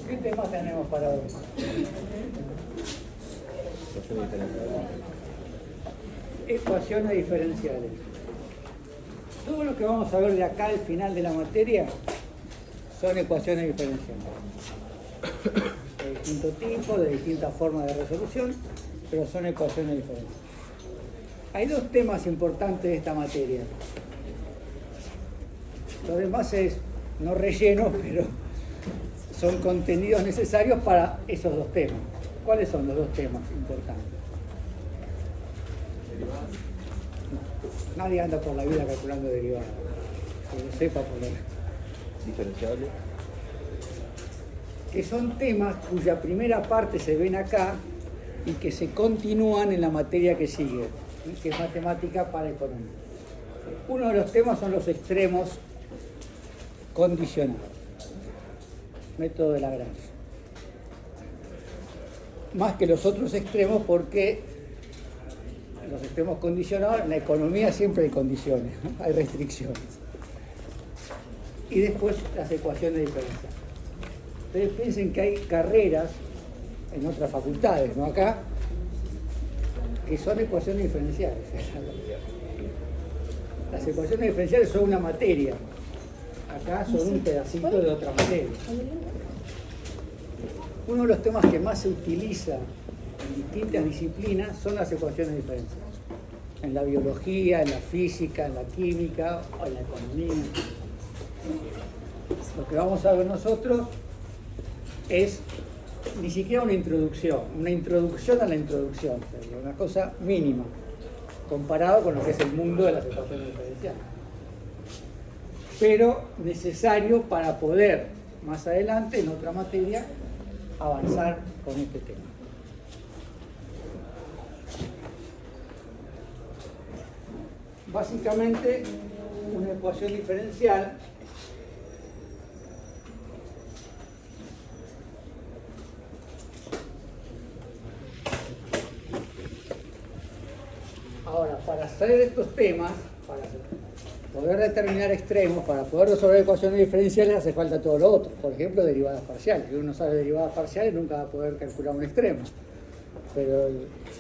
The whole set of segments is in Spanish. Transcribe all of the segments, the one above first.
¿Qué temas tenemos para hoy? Ecuaciones diferenciales. Todo lo que vamos a ver de acá al final de la materia son ecuaciones diferenciales. De distinto tipo, de distintas formas de resolución, pero son ecuaciones diferenciales. Hay dos temas importantes de esta materia. Lo demás es no relleno, pero son contenidos necesarios para esos dos temas. ¿Cuáles son los dos temas importantes? Nadie anda por la vida calculando derivadas. Que lo sepa por lo menos. Diferenciable. Que son temas cuya primera parte se ven acá y que se continúan en la materia que sigue, que es matemática para economía. Uno de los temas son los extremos condicionados. Método de Lagrange. Más que los otros extremos, porque los extremos condicionados, en la economía siempre hay condiciones, ¿no? Hay restricciones. Y después las ecuaciones diferenciales. Ustedes piensen que hay carreras en otras facultades, no acá, que son ecuaciones diferenciales. Las ecuaciones diferenciales son una materia. Acá son un pedacito de otra materia. Uno de los temas que más se utiliza en distintas disciplinas son las ecuaciones diferenciales. En la biología, en la física, en la química o en la economía. Lo que vamos a ver nosotros es ni siquiera una introducción a la introducción, una cosa mínima, comparado con lo que es el mundo de las ecuaciones diferenciales. Pero necesario para poder, más adelante, en otra materia, avanzar con este tema. Básicamente, una ecuación diferencial ahora, para hacer estos temas, para poder determinar extremos, para poder resolver ecuaciones diferenciales, hace falta todo lo otro. Por ejemplo, derivadas parciales. Si uno sabe derivadas parciales, nunca va a poder calcular un extremo. Pero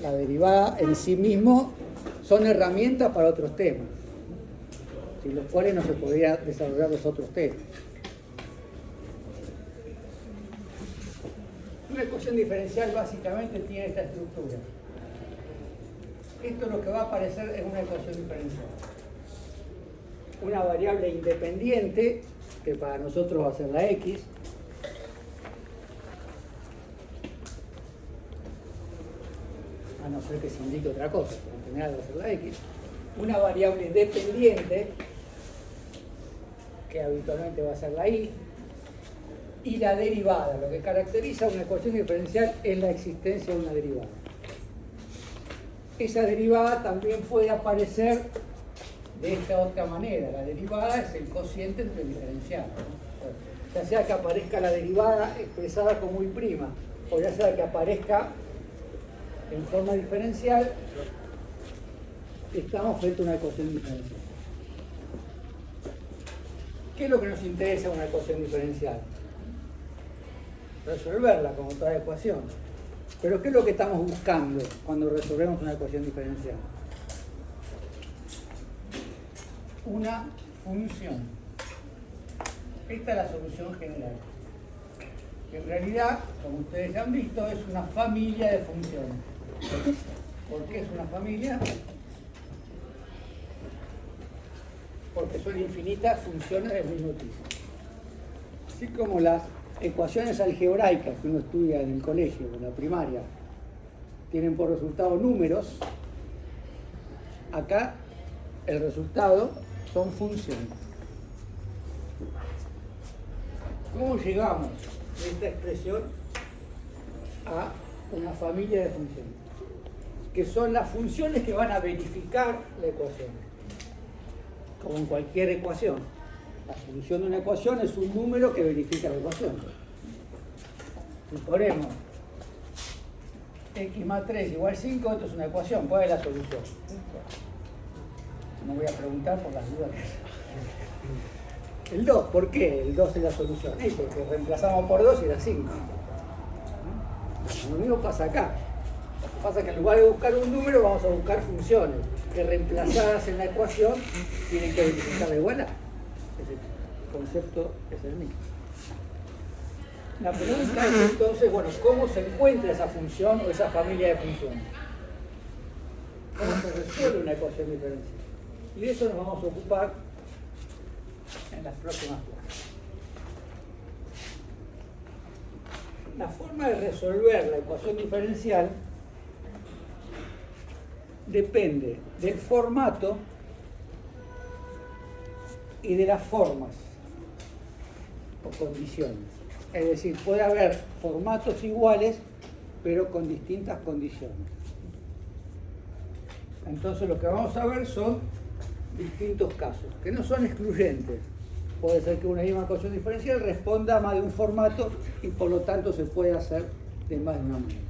la derivada en sí mismo son herramientas para otros temas, sin los cuales no se podría desarrollar los otros temas. Una ecuación diferencial básicamente tiene esta estructura. Esto es lo que va a aparecer en una ecuación diferencial. Una variable independiente, que para nosotros va a ser la x, a no ser que se indique otra cosa, pero en general va a ser la x. Una variable dependiente, que habitualmente va a ser la y la derivada. Lo que caracteriza una ecuación diferencial es la existencia de una derivada. Esa derivada también puede aparecer de esta otra manera. La derivada es el cociente entre el diferencial, ¿no? Ya sea que aparezca la derivada expresada como y', o ya sea que aparezca en forma diferencial, estamos frente a una ecuación diferencial. ¿Qué es lo que nos interesa en una ecuación diferencial? Resolverla como toda ecuación. Pero ¿qué es lo que estamos buscando cuando resolvemos una ecuación diferencial? Una función. Esta es la solución general. Que en realidad, como ustedes ya han visto, es una familia de funciones. ¿Por qué es una familia? Porque son infinitas funciones del mismo tipo. Así como las ecuaciones algebraicas que uno estudia en el colegio, en la primaria, tienen por resultado números, acá el resultado son funciones. ¿Cómo llegamos de esta expresión a una familia de funciones? Que son las funciones que van a verificar la ecuación. Como en cualquier ecuación. La solución de una ecuación es un número que verifica la ecuación. Si ponemos x más 3 igual 5, esto es una ecuación. ¿Cuál es la solución? No voy a preguntar por las dudas. El 2, ¿por qué el 2 es la solución? Porque reemplazamos por 2 y era 5. Lo mismo pasa acá. Lo que pasa es que en lugar de buscar un número, vamos a buscar funciones que reemplazadas en la ecuación tienen que verificar la igualdad. Ese concepto es el mismo. La pregunta es entonces, bueno, ¿cómo se encuentra esa función o esa familia de funciones? ¿Cómo se resuelve una ecuación diferencial? Y de eso nos vamos a ocupar en las próximas clases. La forma de resolver la ecuación diferencial depende del formato y de las formas o condiciones. Es decir, puede haber formatos iguales, pero con distintas condiciones. Entonces lo que vamos a ver son distintos casos, que no son excluyentes. Puede ser que una misma ecuación diferencial responda a más de un formato y por lo tanto se puede hacer de más de una manera.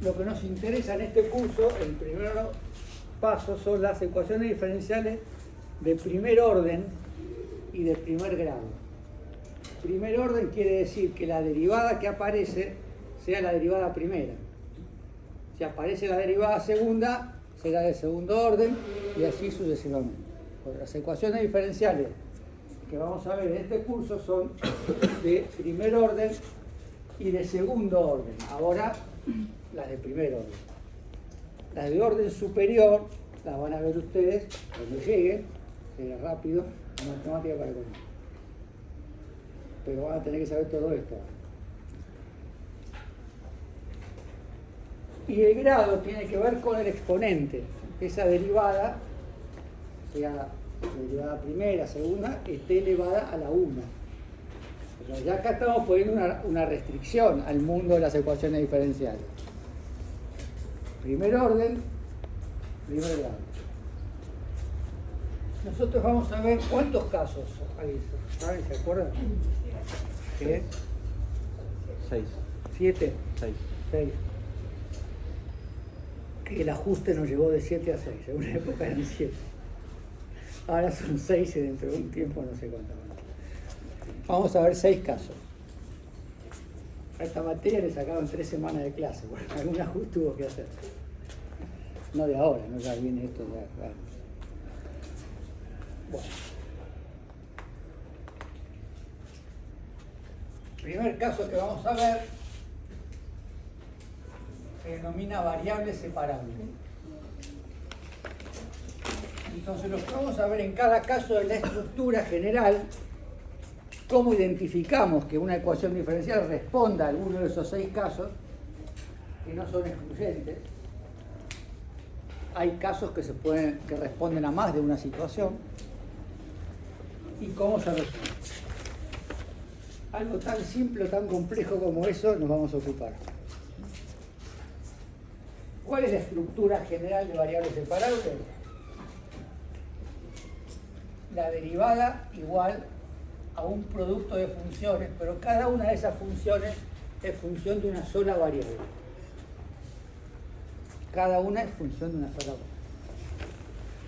Lo que nos interesa en este curso, el primer paso, son las ecuaciones diferenciales de primer orden y de primer grado. Primer orden quiere decir que la derivada que aparece sea la derivada primera. Si aparece la derivada segunda, será de segundo orden y así sucesivamente. Las ecuaciones diferenciales que vamos a ver en este curso son de primer orden y de segundo orden. Ahora, las de primer orden. Las de orden superior las van a ver ustedes cuando lleguen, será rápido, la matemática para conmigo. Pero van a tener que saber todo esto. Y el grado tiene que ver con el exponente. Esa derivada, sea la derivada primera, segunda, esté elevada a la 1. Pero ya acá estamos poniendo una restricción al mundo de las ecuaciones diferenciales. Primer orden, primer grado. Nosotros vamos a ver cuántos casos hay. ¿Saben? ¿Se acuerdan? ¿Qué? 6. 7. 6. 6. Que el ajuste nos llevó de 7 a 6. En una época eran 7. Ahora son 6 y dentro de un tiempo no sé cuánto más. Vamos a ver 6 casos. A esta materia le sacaron 3 semanas de clase, porque algún ajuste tuvo que hacer. No de ahora, no ya viene esto de acá. Bueno. El primer caso que vamos a ver se denomina variable separable. Entonces lo que vamos a ver en cada caso es la estructura general, cómo identificamos que una ecuación diferencial responda a alguno de esos 6 casos, que no son excluyentes. Hay casos que responden a más de una situación. ¿Y cómo se resuelve? Algo tan simple o tan complejo como eso nos vamos a ocupar. ¿Cuál es la estructura general de variables separables? La derivada igual a un producto de funciones, pero cada una de esas funciones es función de una sola variable. Cada una es función de una sola variable.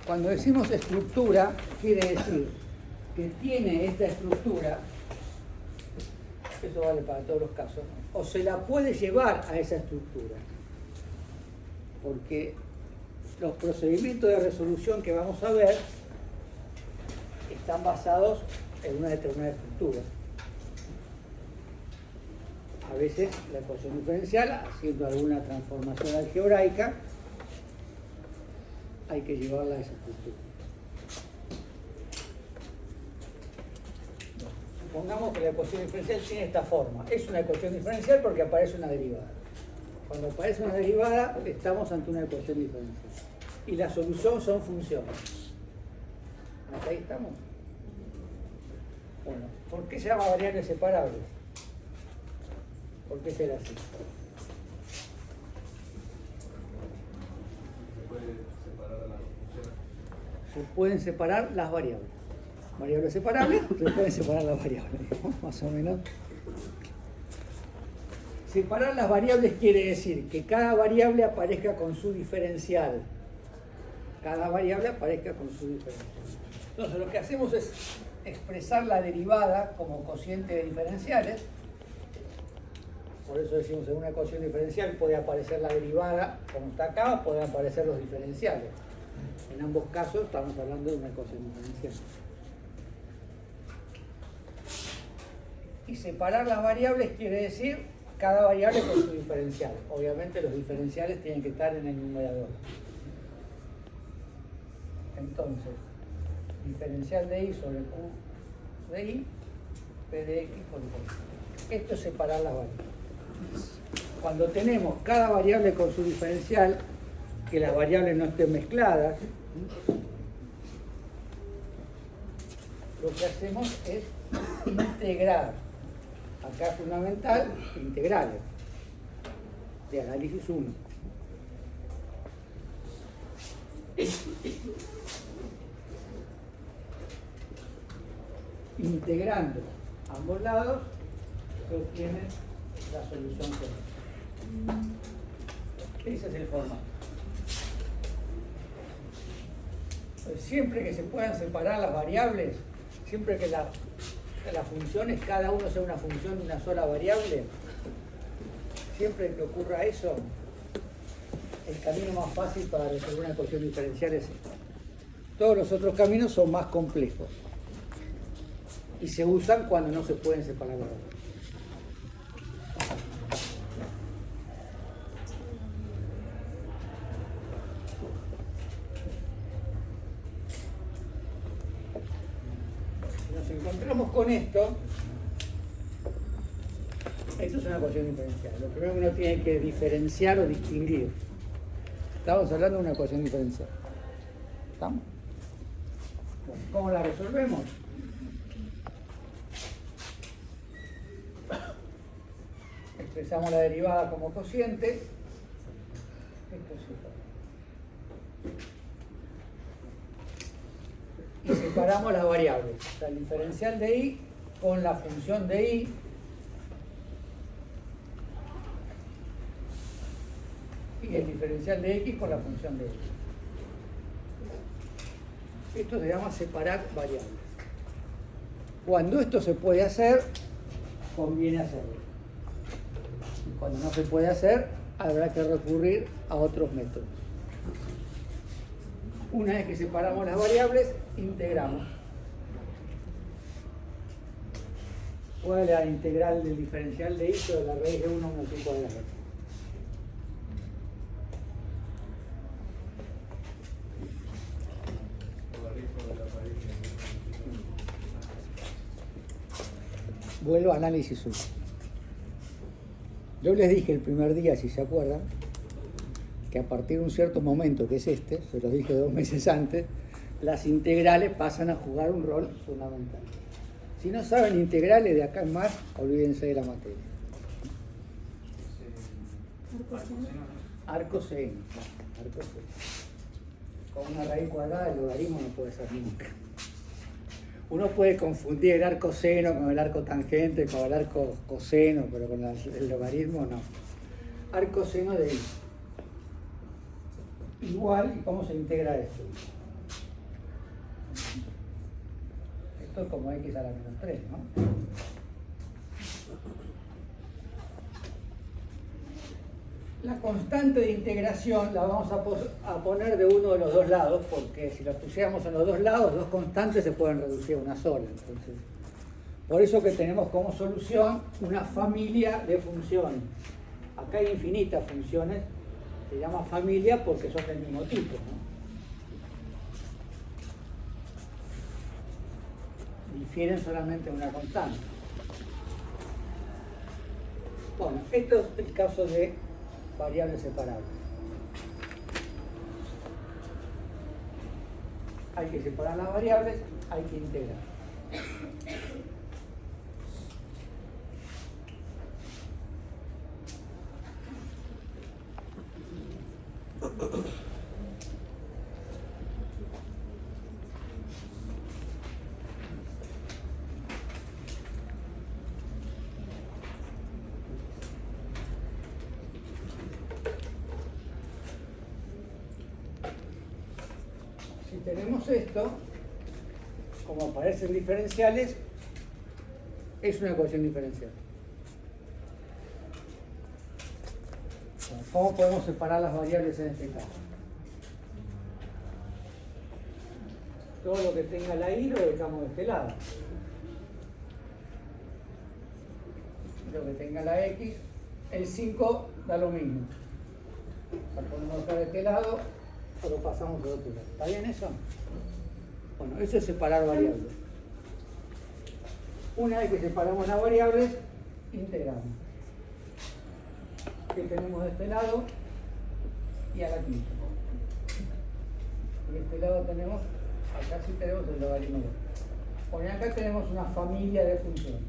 Cuando decimos estructura, quiere decir que tiene esta estructura, eso vale para todos los casos, o se la puede llevar a esa estructura. Porque los procedimientos de resolución que vamos a ver están basados en una determinada estructura. A veces la ecuación diferencial, haciendo alguna transformación algebraica, hay que llevarla a esa estructura. Supongamos que la ecuación diferencial tiene esta forma. Es una ecuación diferencial porque aparece una derivada. Cuando aparece una derivada, estamos ante una ecuación diferencial. Y la solución son funciones. ¿Hasta ahí estamos? Bueno, ¿por qué se llama variables separables? ¿Por qué será así? Se pueden separar las variables. Variables separables, se pueden separar las variables, más o menos. Separar las variables quiere decir que cada variable aparezca con su diferencial. cada variable aparezca con su diferencial. Entonces lo que hacemos es expresar la derivada como cociente de diferenciales. Por eso decimos en una ecuación diferencial puede aparecer la derivada como está acá, o pueden aparecer los diferenciales. En ambos casos estamos hablando de una ecuación diferencial. Y separar las variables quiere decir cada variable con su diferencial. Obviamente los diferenciales tienen que estar en el numerador. Entonces, diferencial de y sobre q de y, p de x por y. Esto es separar las variables. Cuando tenemos cada variable con su diferencial, que las variables no estén mezcladas, lo que hacemos es integrar. Acá es fundamental, integrales de análisis 1. Integrando ambos lados se obtiene la solución correcta. Ese es el formato. Pues siempre que se puedan separar las variables, siempre que las funciones, cada uno sea una función de una sola variable, siempre que ocurra eso, el camino más fácil para resolver una ecuación diferencial es este. Todos los otros caminos son más complejos y se usan cuando no se pueden separar las variables. Encontramos con esto es una ecuación diferencial. Lo primero que uno tiene que diferenciar o distinguir. Estamos hablando de una ecuación diferencial. ¿Estamos? Bueno, ¿cómo la resolvemos? Expresamos la derivada como cociente. Esto es y separamos las variables. O sea, el diferencial de y con la función de y. Y el diferencial de x con la función de y. Esto se llama separar variables. Cuando esto se puede hacer, conviene hacerlo. Y cuando no se puede hacer, habrá que recurrir a otros métodos. Una vez que separamos las variables, integramos. ¿Cuál es la integral del diferencial de y de la raíz de 1 menos 5 de la raíz? Vuelvo a análisis 1. Yo les dije el primer día, si se acuerdan, que a partir de un cierto momento, que es este, se los dije 2 meses antes, las integrales pasan a jugar un rol fundamental. Si no saben integrales de acá en más, olvídense de la materia. Arco seno. Con una raíz cuadrada el logaritmo no puede ser nunca. Uno puede confundir el arco seno con el arco tangente, con el arco coseno, pero con el logaritmo no. Arco seno de y. Igual, ¿y cómo se integra esto? Esto es como x a la menos 3, ¿no? La constante de integración la vamos a poner de uno de los dos lados, porque si la pusiéramos en los dos lados, dos constantes se pueden reducir a una sola. Entonces, por eso que tenemos como solución una familia de funciones. Acá hay infinitas funciones, se llama familia porque son del mismo tipo, ¿no? Difieren solamente en una constante. Bueno, esto es el caso de variables separables. Hay que separar las variables, hay que integrar. tenemos esto, como aparecen diferenciales, es una ecuación diferencial. Bueno, ¿cómo podemos separar las variables en este caso? Todo lo que tenga la y lo dejamos de este lado. Lo que tenga la x, el 5 da lo mismo. Lo podemos dejar de este lado o lo pasamos al otro lado. ¿Está bien eso? Bueno, eso es separar variables. Una vez que separamos las variables, integramos. ¿Qué tenemos de este lado? Y a la quinta. Y de este lado tenemos, acá sí tenemos el logaritmo. Bueno, acá tenemos una familia de funciones.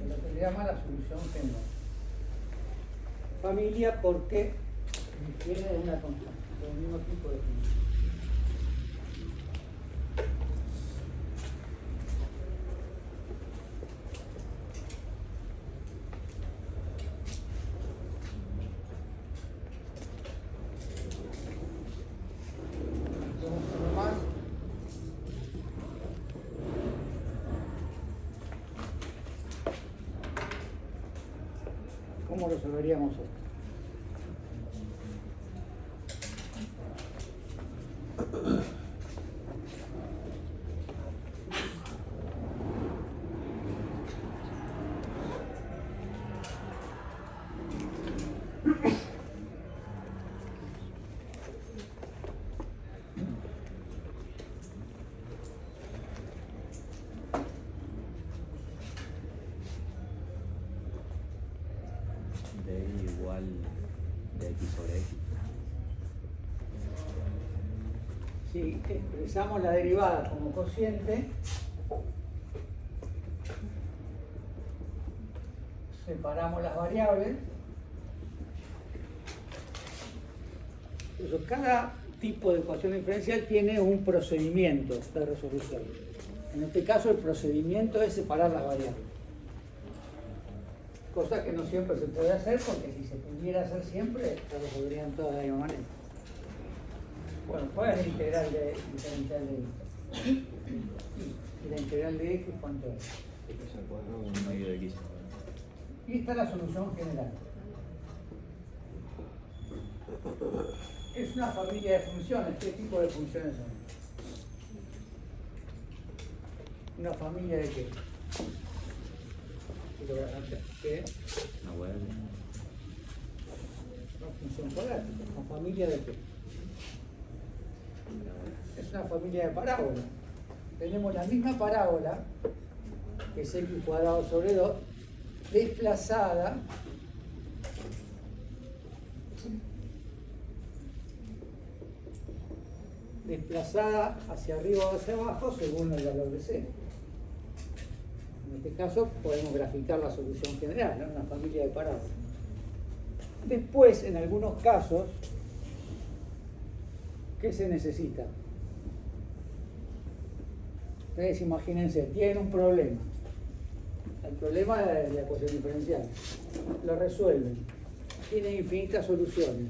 Lo que se llama la solución general. Familia porque difiere de una constante, del mismo tipo de función. ¿Cómo resolveríamos esto? Igual de x sobre x. Si expresamos la derivada como cociente, separamos las variables. Entonces, cada tipo de ecuación diferencial tiene un procedimiento de resolución. En este caso, el procedimiento es separar las variables. Cosa que no siempre se puede hacer, porque si se pudiera hacer siempre, se resolverían todas de la misma manera. Bueno, ¿cuál es la integral diferencial de x? ¿Y la integral de x cuánto es? X al cuadrado un medio de x. Y esta es la solución general. Es una familia de funciones. ¿Qué tipo de funciones son? ¿Una familia de qué? ¿Qué? Una función cuadrática. ¿Una familia de qué? Es una familia de parábolas. Tenemos la misma parábola, que es x cuadrado sobre 2, desplazada hacia arriba o hacia abajo según el valor de c. En este caso podemos graficar la solución general, ¿no? Una familia de parábolas. Después, en algunos casos, ¿qué se necesita? Ustedes imagínense, tienen un problema. El problema es la ecuación diferencial. Lo resuelven. Tienen infinitas soluciones.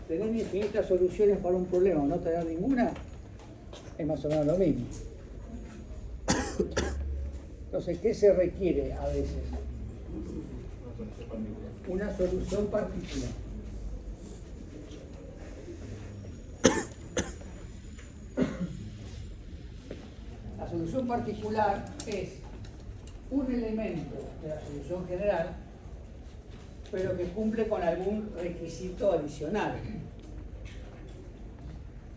Tener infinitas soluciones para un problema o no tener ninguna es más o menos lo mismo. Entonces, ¿qué se requiere a veces? Una solución particular. La solución particular es un elemento de la solución general, pero que cumple con algún requisito adicional,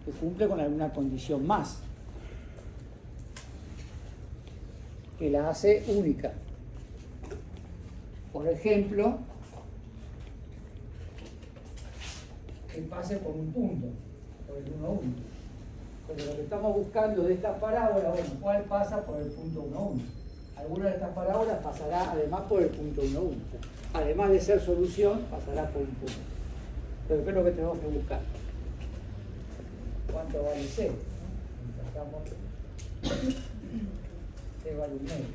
que cumple con alguna condición más, que la hace única. Por ejemplo, que pase por un punto, por el 1, 1. Pero lo que estamos buscando de esta parábola, bueno, ¿cuál pasa por el punto 1, 1? Alguna de estas parábolas pasará además por el punto 1, 1. O sea, además de ser solución, pasará por un punto. Pero ¿qué es lo que tenemos que buscar? ¿Cuánto vale C? C vale un medio.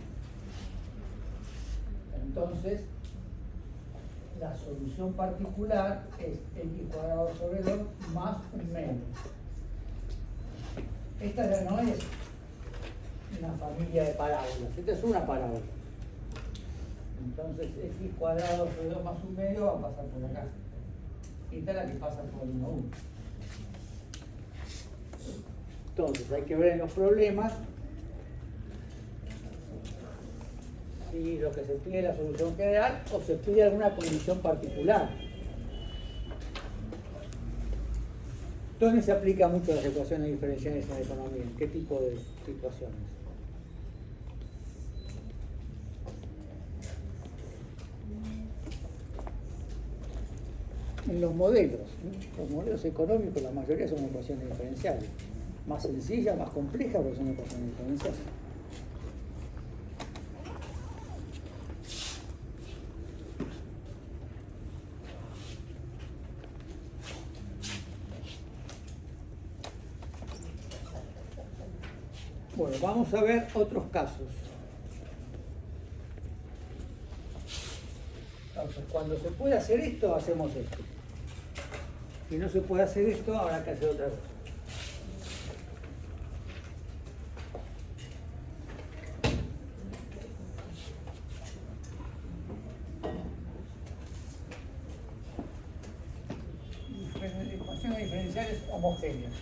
Entonces, la solución particular es x cuadrado sobre 2 más un medio. Esta ya no es una familia de parábolas, esta es una parábola. Entonces x cuadrado sobre 2 más un medio va a pasar por acá. Esta es la que pasa por 1, 1. Entonces hay que ver en los problemas si lo que se pide es la solución general o se pide alguna condición particular. ¿Dónde se aplica mucho las ecuaciones diferenciales en la economía? ¿En qué tipo de situaciones? En los modelos. Los modelos económicos, la mayoría son ecuaciones diferenciales. Más sencillas, más complejas, pero son ecuaciones diferenciales. Bueno, vamos a ver otros casos. Entonces, cuando se puede hacer esto, hacemos esto. Si no se puede hacer esto, habrá que hacer otra cosa. Ecuaciones diferenciales homogéneas.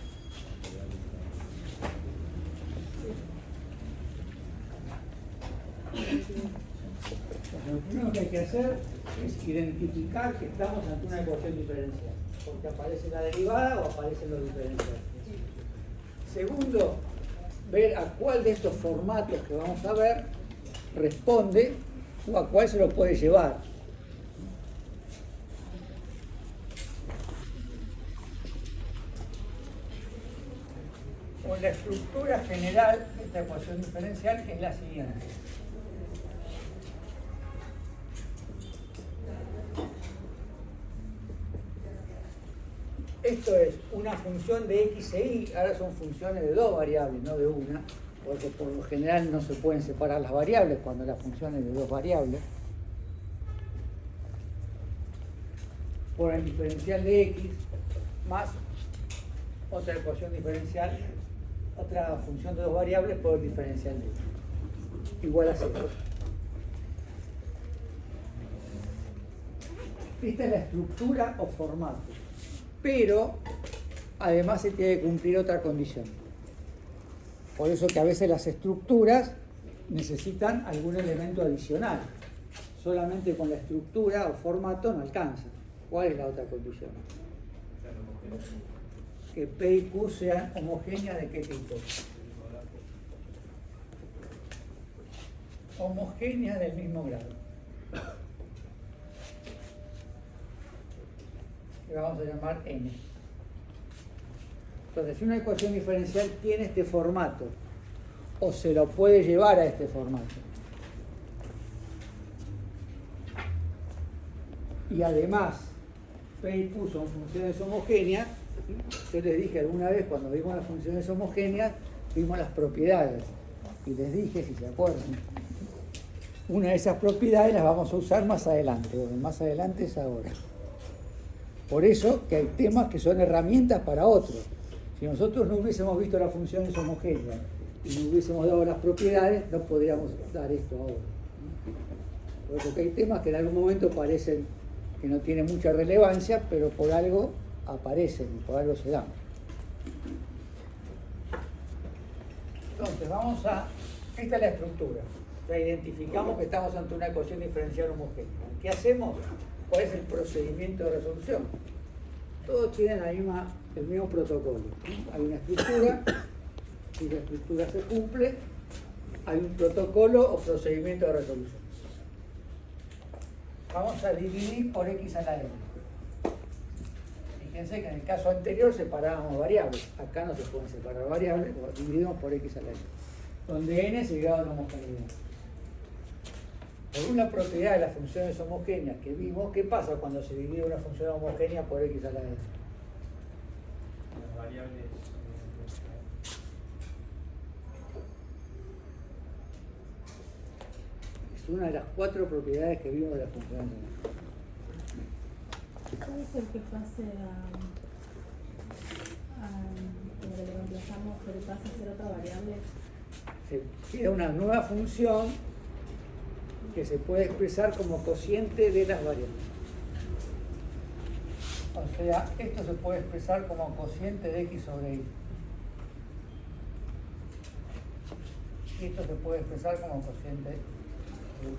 Lo primero que hay que hacer es identificar que estamos ante una ecuación diferencial, porque aparece la derivada o aparecen los diferenciales. Segundo, ver a cuál de estos formatos que vamos a ver responde o a cuál se lo puede llevar. O la estructura general de esta ecuación diferencial es la siguiente. Esto es una función de x e y, ahora son funciones de dos variables, no de una, porque por lo general no se pueden separar las variables cuando la función es de dos variables. Por el diferencial de x más otra ecuación diferencial, otra función de dos variables por el diferencial de x, igual a 0. Esta es la estructura o formato. Pero además se tiene que cumplir otra condición. Por eso que a veces las estructuras necesitan algún elemento adicional. Solamente con la estructura o formato no alcanza. ¿Cuál es la otra condición? Que P y Q sean homogéneas. ¿De qué tipo? Homogéneas del mismo grado. Que vamos a llamar n. Entonces, si una ecuación diferencial tiene este formato, o se lo puede llevar a este formato, y además P y Q son funciones homogéneas, yo les dije alguna vez cuando vimos las funciones homogéneas, vimos las propiedades, y les dije, si se acuerdan, una de esas propiedades las vamos a usar más adelante, porque más adelante es ahora. Por eso que hay temas que son herramientas para otros. Si nosotros no hubiésemos visto las funciones homogéneas y no hubiésemos dado las propiedades, no podríamos dar esto ahora. Por eso que hay temas que en algún momento parecen que no tienen mucha relevancia, pero por algo aparecen y por algo se dan. Entonces, esta es la estructura. Ya identificamos que estamos ante una ecuación diferencial homogénea. ¿Qué hacemos? ¿Cuál es el procedimiento de resolución? Todos tienen el mismo protocolo. Hay una estructura, si la estructura se cumple, hay un protocolo o procedimiento de resolución. Vamos a dividir por x a la n. Fíjense que en el caso anterior separábamos variables. Acá no se pueden separar variables, dividimos por x a la n. Donde n es el grado de homogeneidad. Por una propiedad de las funciones homogéneas que vimos, ¿qué pasa cuando se divide una función homogénea por x a la n? Las variables. Es una de las 4 propiedades que vimos de las funciones homogéneas. ¿Cuál es el que pase como que le reemplazamos, pero pasa a ser otra variable? Se crea una nueva función que se puede expresar como cociente de las variables. O sea, esto se puede expresar como cociente de x sobre y. Y esto se puede expresar como cociente de x sobre y.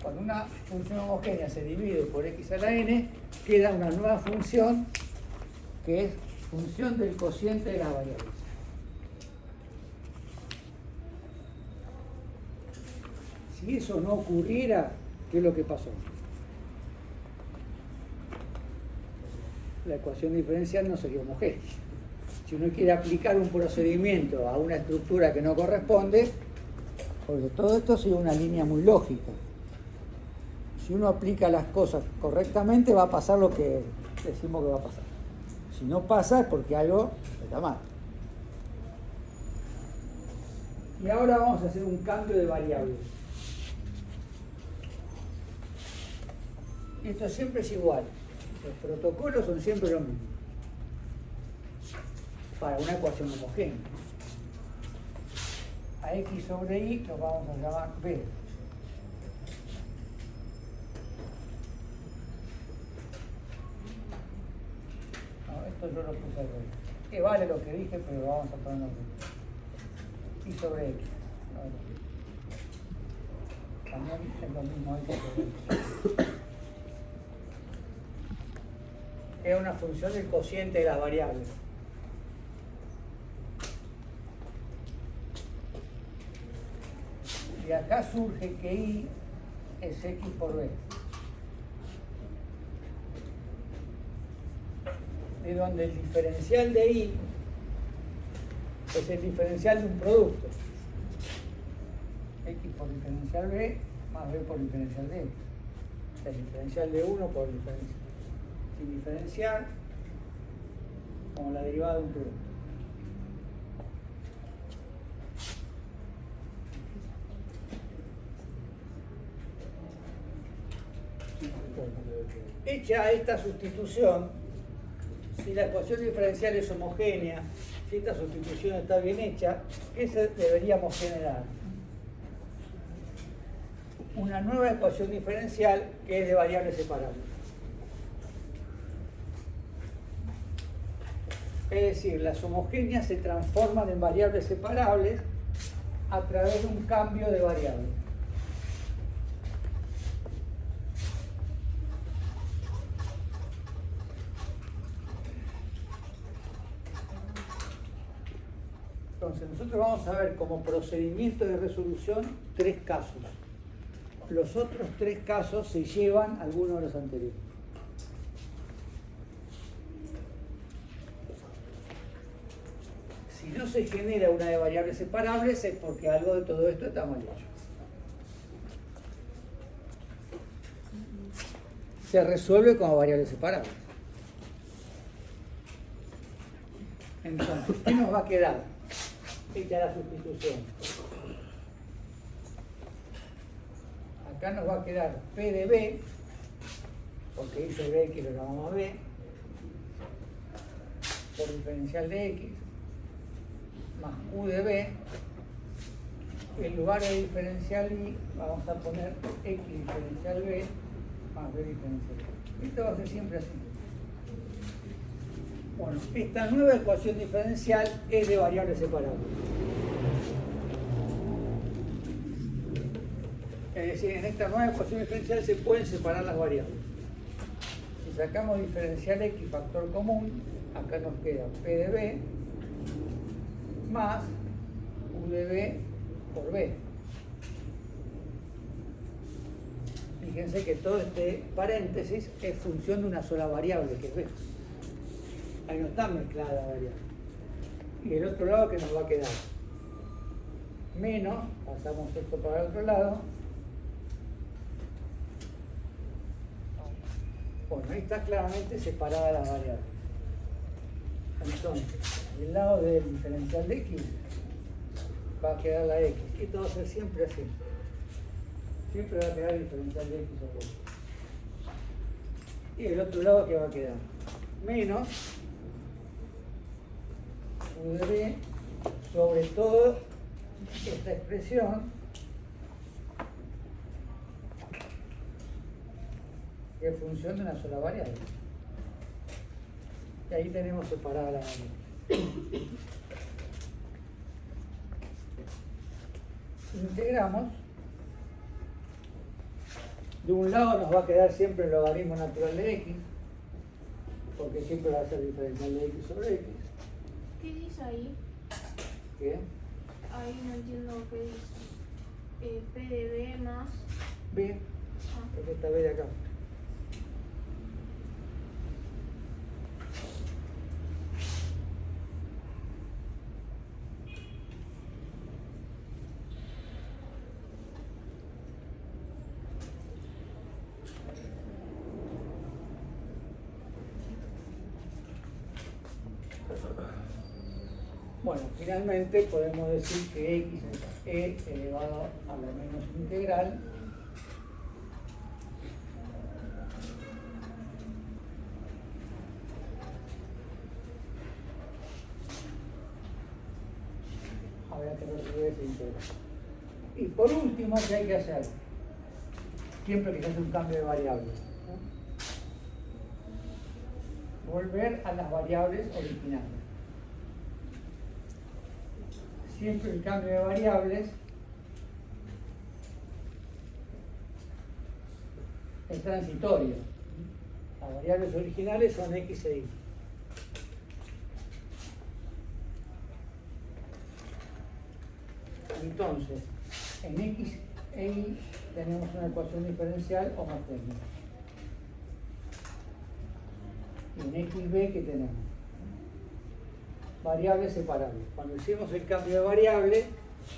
Cuando una función homogénea se divide por x a la n, queda una nueva función que es función del cociente de las variables. Si eso no ocurriera, ¿qué es lo que pasó? La ecuación diferencial no sería homogénea. Si uno quiere aplicar un procedimiento a una estructura que no corresponde, porque todo esto sería una línea muy lógica. Si uno aplica las cosas correctamente, va a pasar lo que decimos que va a pasar. Si no pasa, es porque algo está mal. Y ahora vamos a hacer un cambio de variable. Esto siempre es igual. Los protocolos son siempre lo mismo. Para una ecuación homogénea. A x sobre y lo vamos a llamar b. No, esto yo lo puse al revés. Que vale lo que dije, pero vamos a ponerlo y sobre x. También es lo mismo x sobre x. Es una función del cociente de las variables. Y acá surge que y es x por b. De donde el diferencial de y es el diferencial de un producto. X por diferencial b más b por diferencial de x. El diferencial de 1 por diferencial. Sin diferenciar, como la derivada de un producto. Hecha esta sustitución, si la ecuación diferencial es homogénea, si esta sustitución está bien hecha, ¿qué deberíamos generar? Una nueva ecuación diferencial que es de variables separables. Es decir, las homogéneas se transforman en variables separables a través de un cambio de variable. Entonces, nosotros vamos a ver como procedimiento de resolución 3 casos. Los otros 3 casos se llevan a alguno de los anteriores. Si no se genera una de variables separables es porque algo de todo esto está mal hecho. Se resuelve como variables separables. Entonces, ¿qué nos va a quedar? Hecha la sustitución. Acá nos va a quedar P de B, porque hice B que lo llamamos B, por diferencial de X, más U de B. En lugar de diferencial Y, vamos a poner X diferencial B más B diferencial Y. Esto va a ser siempre así. Bueno, esta nueva ecuación diferencial es de variables separables. Es decir, en esta nueva ecuación diferencial se pueden separar las variables. Si sacamos diferencial X factor común, acá nos queda P de B más U de B por B. Fíjense que todo este paréntesis es función de una sola variable, que es B. Ahí no está mezclada la variable. Y el otro lado, que nos va a quedar menos, pasamos esto para el otro lado. Bueno, ahí está claramente separada la variable. Entonces, del lado del diferencial de X va a quedar la X. Esto va a ser siempre así. Siempre va a quedar el diferencial de X sobre Y. Y del otro lado, ¿qué va a quedar? Menos u de b sobre todo esta expresión que es función de una sola variable. Y ahí tenemos separada la variable. Integramos. De un lado nos va a quedar siempre el logaritmo natural de x, porque siempre va a ser diferencial de x sobre x. ¿Qué dice ahí? ¿Qué? Ahí no entiendo qué dice. P de B más. B, Ah, es esta B de acá. Bueno, finalmente podemos decir que x es e elevado a la menos integral habrá que resolver esa integral. Y por último, ¿qué hay que hacer? Siempre que se hace un cambio de variable, ¿no? Volver a las variables originales. Siempre el cambio de variables es transitorio. Las variables originales son x e y. Entonces, en x e y tenemos una ecuación diferencial homogénea. Y en x y b, ¿qué tenemos? Variables separables. Cuando hicimos el cambio de variable,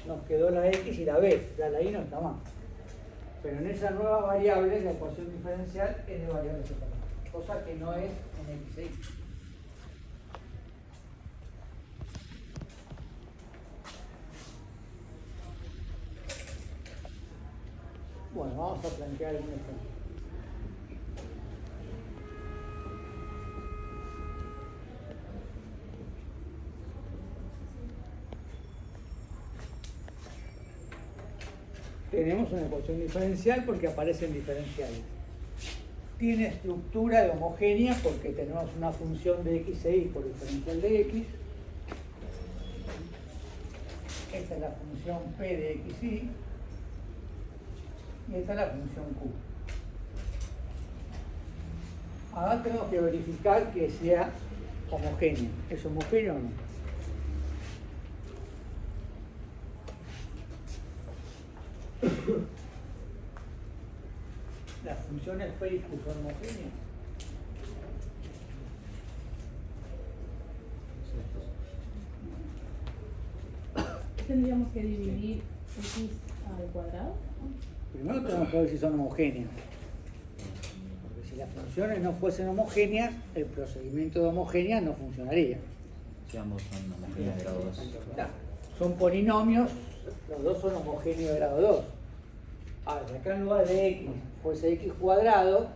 nos quedó la x y la b, ya la y no está más. Pero en esa nueva variable, la ecuación diferencial es de variables separables, cosa que no es en x e y. Bueno, vamos a plantear un ejemplo. Tenemos una ecuación diferencial porque aparecen diferenciales. Tiene estructura de homogénea porque tenemos una función de x e y por diferencial de x. Esta es la función p de x y. Y esta es la función q. Ahora tenemos que verificar que sea homogéneo. ¿Es homogéneo o no? Las funciones p y q son homogéneas. Tendríamos que dividir x al cuadrado. Primero tenemos que ver si son homogéneas. Porque si las funciones no fuesen homogéneas, el procedimiento de homogéneas no funcionaría. Si ambos son homogéneos de grado 2. Claro, son polinomios, los dos son homogéneos de grado 2. Ahora, si acá en lugar de x fuese x cuadrado,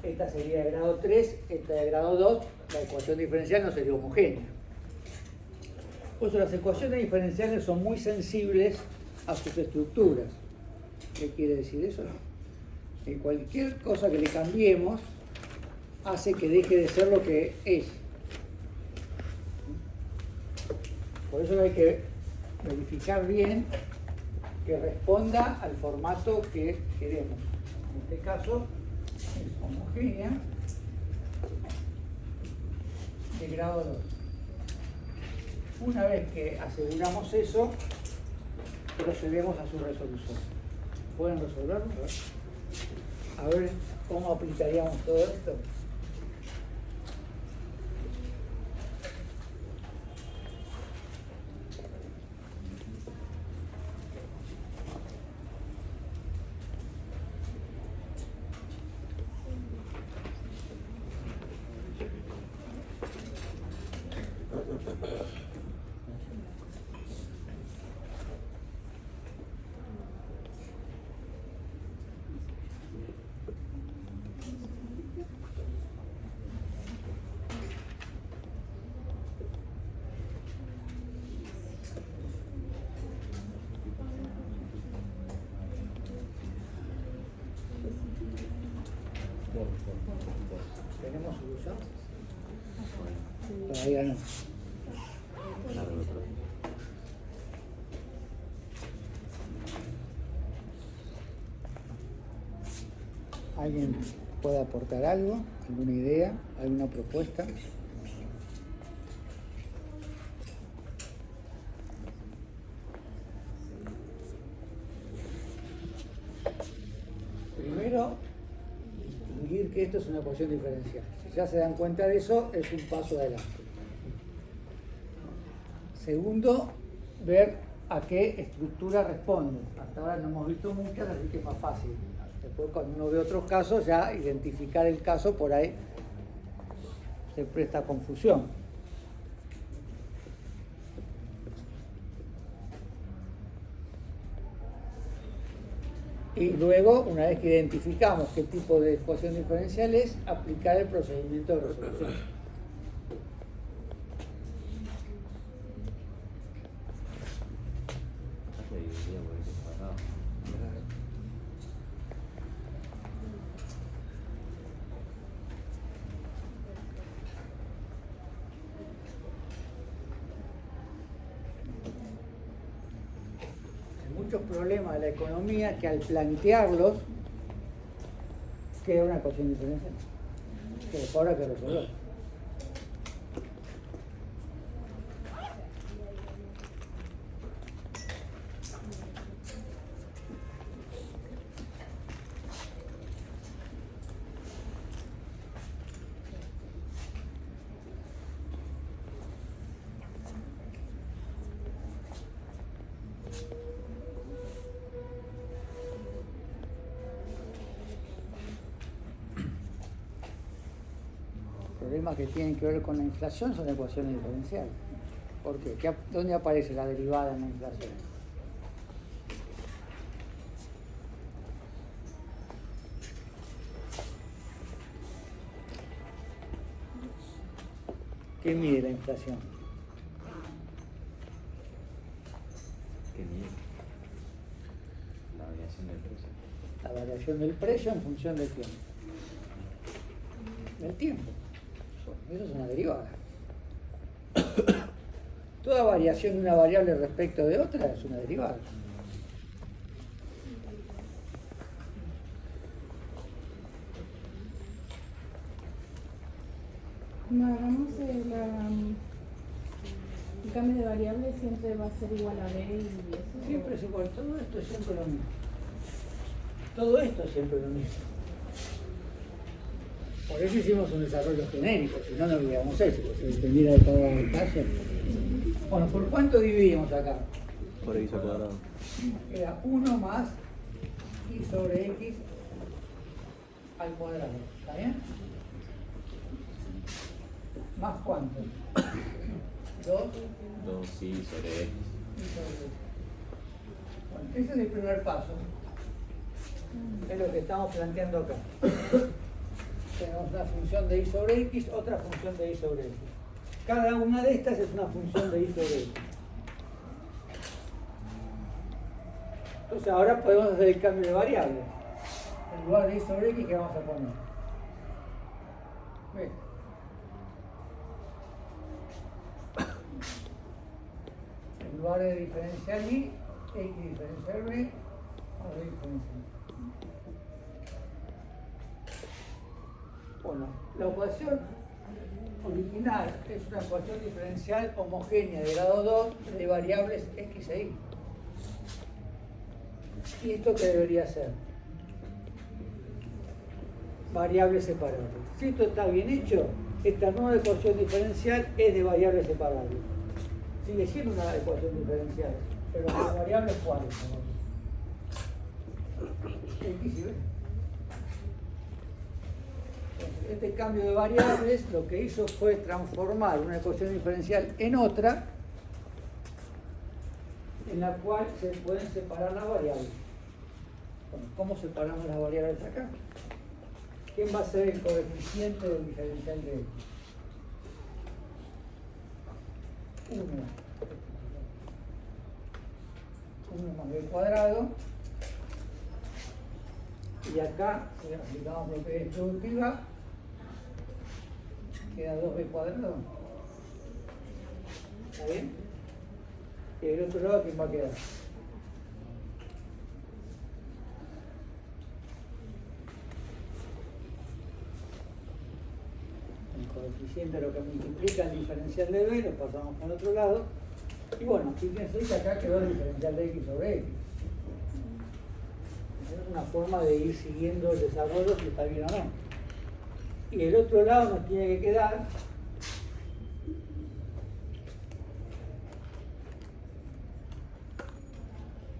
esta sería de grado 3, esta de grado 2, la ecuación diferencial no sería homogénea. Por eso las ecuaciones diferenciales son muy sensibles a sus estructuras. ¿Qué quiere decir eso? Que cualquier cosa que le cambiemos hace que deje de ser lo que es. Por eso hay que verificar bien que responda al formato que queremos. En este caso es homogénea de grado 2. Una vez que aseguramos eso, procedemos a su resolución. ¿Pueden resolverlo? A ver cómo aplicaríamos todo esto. ¿Tenemos solución? Bueno, Todavía no. largo el proceso. ¿Alguien puede aportar algo? ¿Alguna idea? ¿Alguna propuesta? Primero, distinguir que esto es una ecuación diferencial. Si ya se dan cuenta de eso, es un paso adelante. Segundo, ver a qué estructura responde. Hasta ahora no hemos visto muchas, así que es más fácil. Después, cuando uno ve otros casos, ya identificar el caso por ahí se presta confusión. Y luego, una vez que identificamos qué tipo de ecuación diferencial es, aplicar el procedimiento de resolución. Acá se dividía por ese cuadrado. Hay muchos problemas de la economía que al plantearlos queda una ecuación diferencial que después habrá que resolver. Problemas que tienen que ver con la inflación son ecuaciones diferenciales. ¿Por qué? ¿Dónde aparece la derivada en la inflación? ¿Qué mide la inflación? ¿Qué mide? La variación del precio. La variación del precio en función del tiempo. Del tiempo. Bueno, eso es una derivada. Toda variación de una variable respecto de otra es una derivada. No hagamos el cambio de variable, siempre va a ser igual a b y eso. Siempre es igual, todo esto es siempre lo mismo. Todo esto es siempre lo mismo. Por eso hicimos un desarrollo genérico, si no, no lo hubiéramos hecho, si dependiera de cada caso. Bueno, ¿por cuánto dividimos acá? Por x al cuadrado. Era 1 más y sobre x al cuadrado. ¿Está bien? ¿Más cuánto? 2 2y sobre x. y sobre x. Bueno, ese es el primer paso. Es lo que estamos planteando acá. Tenemos una función de y sobre x, otra función de y sobre x. Cada una de estas es una función de y sobre x. Entonces ahora podemos hacer el cambio de variable. En lugar de y sobre x, ¿qué vamos a poner? ¿Ves? En lugar de diferencial y, x diferencial b, vamos a diferencial. Bueno, la ecuación original es una ecuación diferencial homogénea de grado 2 de variables x e y. ¿Y esto qué debería ser? Variables separables. Si esto está bien hecho, esta nueva ecuación diferencial es de variables separables. Sigue siendo una ecuación diferencial, pero las variables cuáles son? X y b. Este cambio de variables lo que hizo fue transformar una ecuación diferencial en otra en la cual se pueden separar las variables. Bueno, ¿cómo separamos las variables acá? ¿Quién va a ser el coeficiente del diferencial de x? 1 más b cuadrado, y acá, si aplicamos propiedad distributiva, queda 2b cuadrado. ¿Está bien? Y del otro lado, ¿quién va a quedar? El coeficiente lo que multiplica el diferencial de b, lo pasamos para el otro lado. Y bueno, fíjense que acá quedó el diferencial de x sobre x. Es una forma de ir siguiendo el desarrollo si está bien o no. Y el otro lado nos tiene que quedar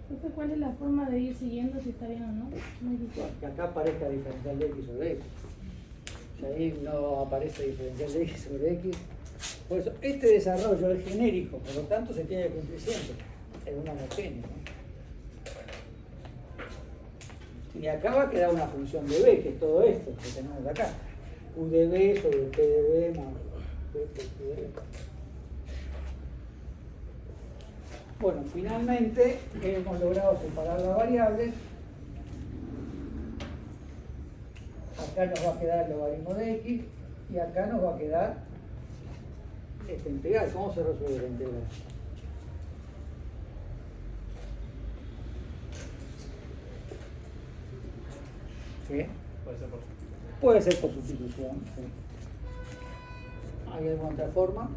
Profe, ¿cuál es la forma de ir siguiendo si está bien o no? Muy difícil. que acá aparezca diferencial de x sobre x. Si ahí no aparece diferencial de x sobre x. Por eso, este desarrollo es genérico, por lo tanto se tiene que cumplir siempre. Es un homogéneo, ¿no? Y acá va a quedar una función de b, que es todo esto que tenemos acá. U de b sobre p de b más b por q de b. Bueno, finalmente hemos logrado separar las variables. Acá nos va a quedar el logaritmo de x y acá nos va a quedar esta integral. ¿Cómo se resuelve la integral? ¿Sí? Puede ser por sustitución. Sí. ¿Hay alguna otra forma?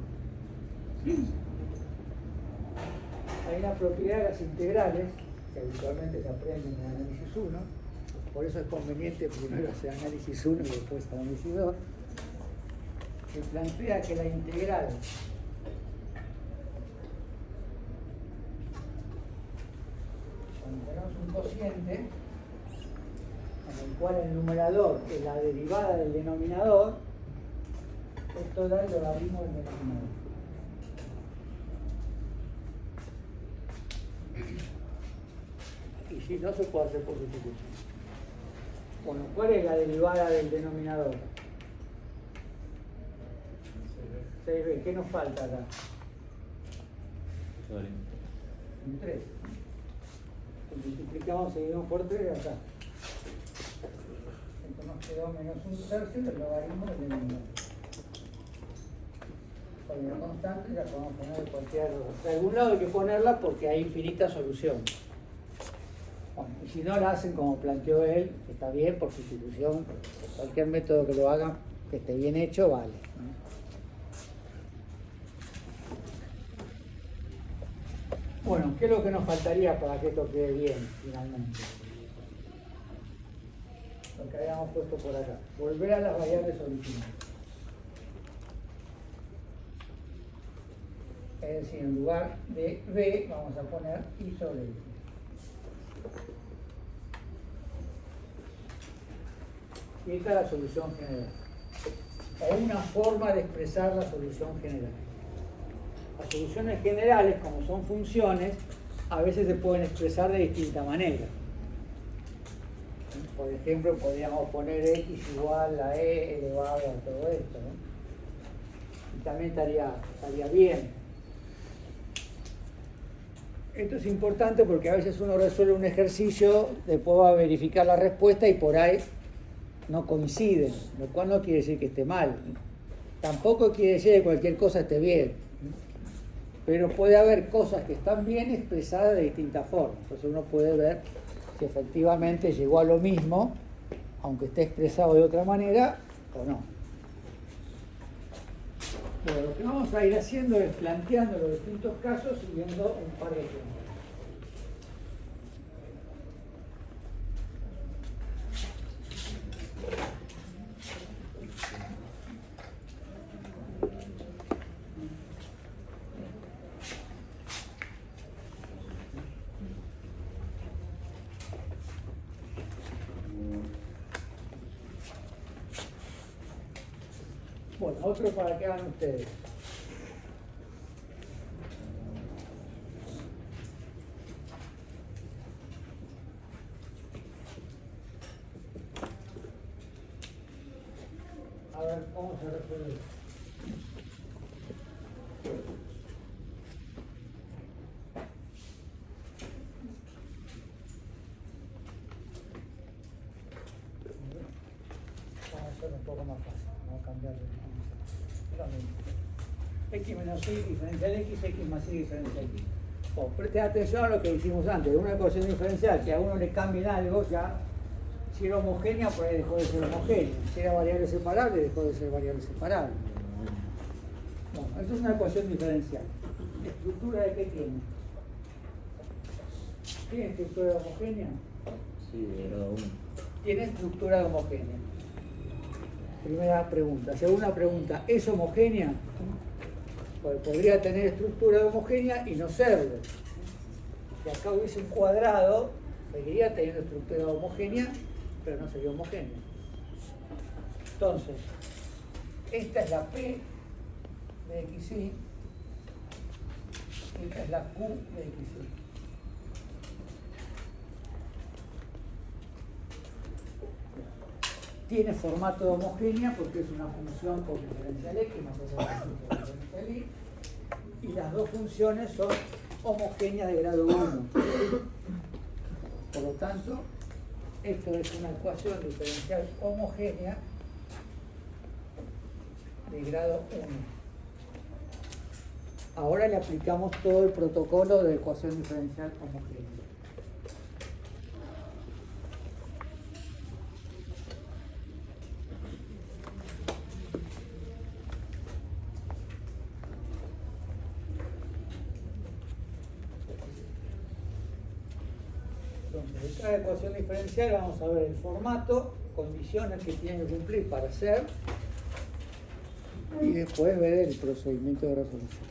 Hay una propiedad de las integrales que habitualmente se aprenden en análisis 1, por eso es conveniente primero hacer análisis 1 y después análisis 2, que plantea que la integral cuando tenemos un cociente en el cual el numerador es la derivada del denominador, esto da el logaritmo del denominador. Y si no, se puede hacer por sustitución. Bueno, ¿cuál es la derivada del denominador? 6b. ¿Qué nos falta acá? Un 3. Multiplicamos, seguimos por 3 acá. Entonces nos quedó menos un tercio del logaritmo del denominador. Con la constante la podemos poner de cualquier lado. De algún lado hay que ponerla porque hay infinitas soluciones. Bueno, y si no la hacen como planteó él, está bien, por sustitución, cualquier método que lo hagan, que esté bien hecho, vale, ¿no? Bueno, ¿qué es lo que nos faltaría para que esto quede bien, finalmente? Lo que habíamos puesto por acá. Volver a las variables originales. Es decir, en lugar de b, vamos a poner i sobre x. Y esta es la solución general. O una forma de expresar la solución general. Las soluciones generales, como son funciones, a veces se pueden expresar de distinta manera. Por ejemplo, podríamos poner x igual a e elevado a todo esto, ¿no? Y también estaría bien. Esto es importante porque a veces uno resuelve un ejercicio, después va a verificar la respuesta y por ahí no coinciden, lo cual no quiere decir que esté mal. Tampoco quiere decir que cualquier cosa esté bien. Pero puede haber cosas que están bien expresadas de distintas formas. Entonces uno puede ver si efectivamente llegó a lo mismo, aunque esté expresado de otra manera, o no. Bueno, lo que vamos a ir haciendo es planteando los distintos casos y viendo un par de ejemplos. Bueno, otro para que hagan ustedes. A ver cómo se resuelve. Vamos a hacer un poco más fácil. Vamos a cambiar de lo mismo. X menos y diferencial X más y diferencial Y. Preste atención a lo que hicimos antes, de una ecuación diferencial que a uno le cambien algo, ya si era homogénea, por ahí dejó de ser homogénea. Si era variable separable, dejó de ser variable separable. Bueno, esto es una ecuación diferencial. ¿Estructura de qué tiene? ¿Tiene estructura homogénea? Sí, de grado 1. Tiene estructura homogénea. Primera pregunta. Segunda pregunta, ¿es homogénea? Pues podría tener estructura homogénea y no serlo. Si acá hubiese un cuadrado, seguiría teniendo estructura homogénea, pero no sería homogénea. Entonces, esta es la P de XY, esta es la Q de XY. Tiene formato de homogénea porque es una función con diferencial X más otra función con diferencial Y, y las dos funciones son homogéneas de grado 1. Por lo tanto, esto es una ecuación diferencial homogénea de grado 1. Ahora le aplicamos todo el protocolo de ecuación diferencial homogénea. Entonces, de cada ecuación diferencial vamos a ver el formato, condiciones que tiene que cumplir para hacer y después ver el procedimiento de resolución.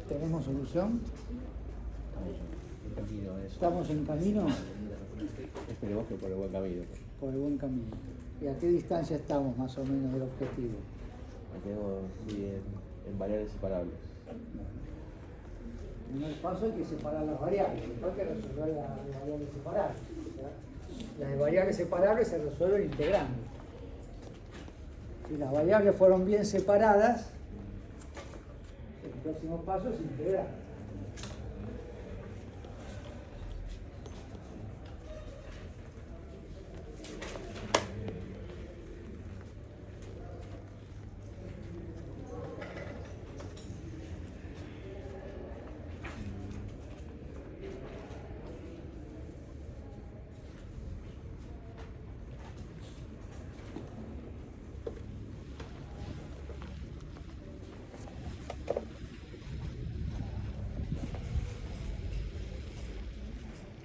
¿Tenemos solución? ¿Estamos en camino? Esperemos que por el buen camino. Por el buen camino. ¿Y a qué distancia estamos más o menos del objetivo? Me quedo sí, en variables separables. En el primer paso hay que separar las variables, después hay que resolver las variables separables. O sea, las variables separables se resuelven integrando. Si las variables fueron bien separadas, el próximo paso es integrar.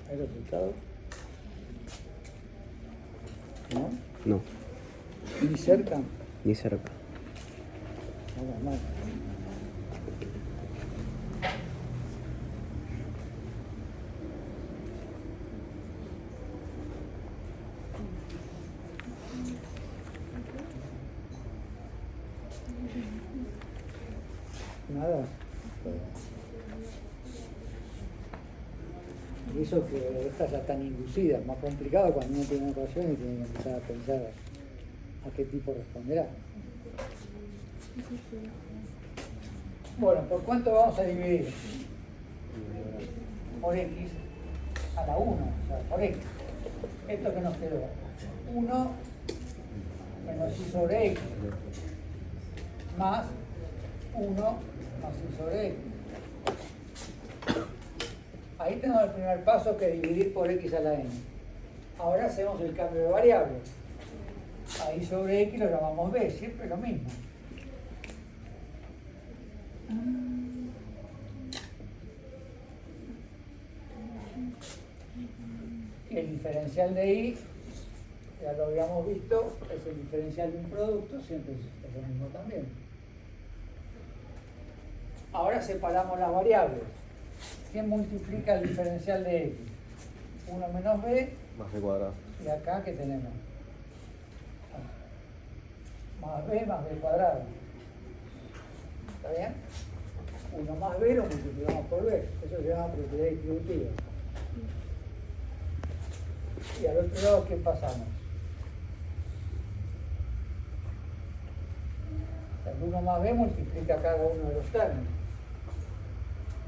¿Hay resultado? ¿No? No, ¿Ni cerca? ni cerca. Vamos mal. Nada. Y eso que estas ya están inducidas, más complicado cuando uno tiene una ecuación y tiene que empezar a pensar a qué tipo responderá. Bueno, ¿por cuánto vamos a dividir? Por x a la 1, o sea, por x. Esto que nos quedó, 1 menos y sobre x, más 1 más y sobre x. Ahí tenemos el primer paso que es dividir por x a la n. Ahora hacemos el cambio de variable. Ahí sobre x lo llamamos b, siempre lo mismo. Y el diferencial de y, ya lo habíamos visto, es el diferencial de un producto, siempre es lo mismo también. Ahora separamos las variables. ¿Qué multiplica el diferencial de x? 1 menos b, Más b cuadrado. y acá ¿qué tenemos? Más b cuadrado. ¿Está bien? 1 más b lo multiplicamos por b. Eso se llama propiedad distributiva. Y al otro lado, ¿qué pasamos? El 1 más b multiplica cada uno de los términos.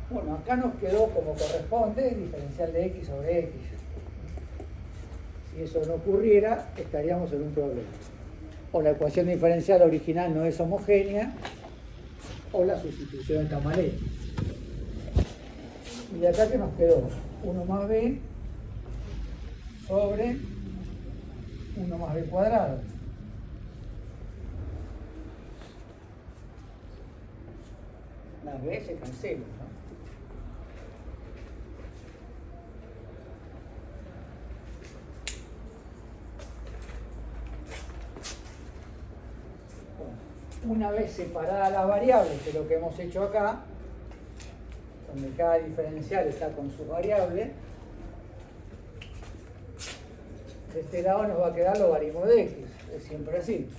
Bueno, acá nos quedó como corresponde el diferencial de x sobre x. Si eso no ocurriera, estaríamos en un problema. O la ecuación diferencial original no es homogénea, o la sustitución está mal hecha. Y de acá que nos quedó 1 más b sobre 1 más b cuadrado. Las b se cancelan, ¿no? Una vez separadas las variables, que es lo que hemos hecho acá, donde cada diferencial está con sus variables, de este lado nos va a quedar logaritmo de x, es siempre así.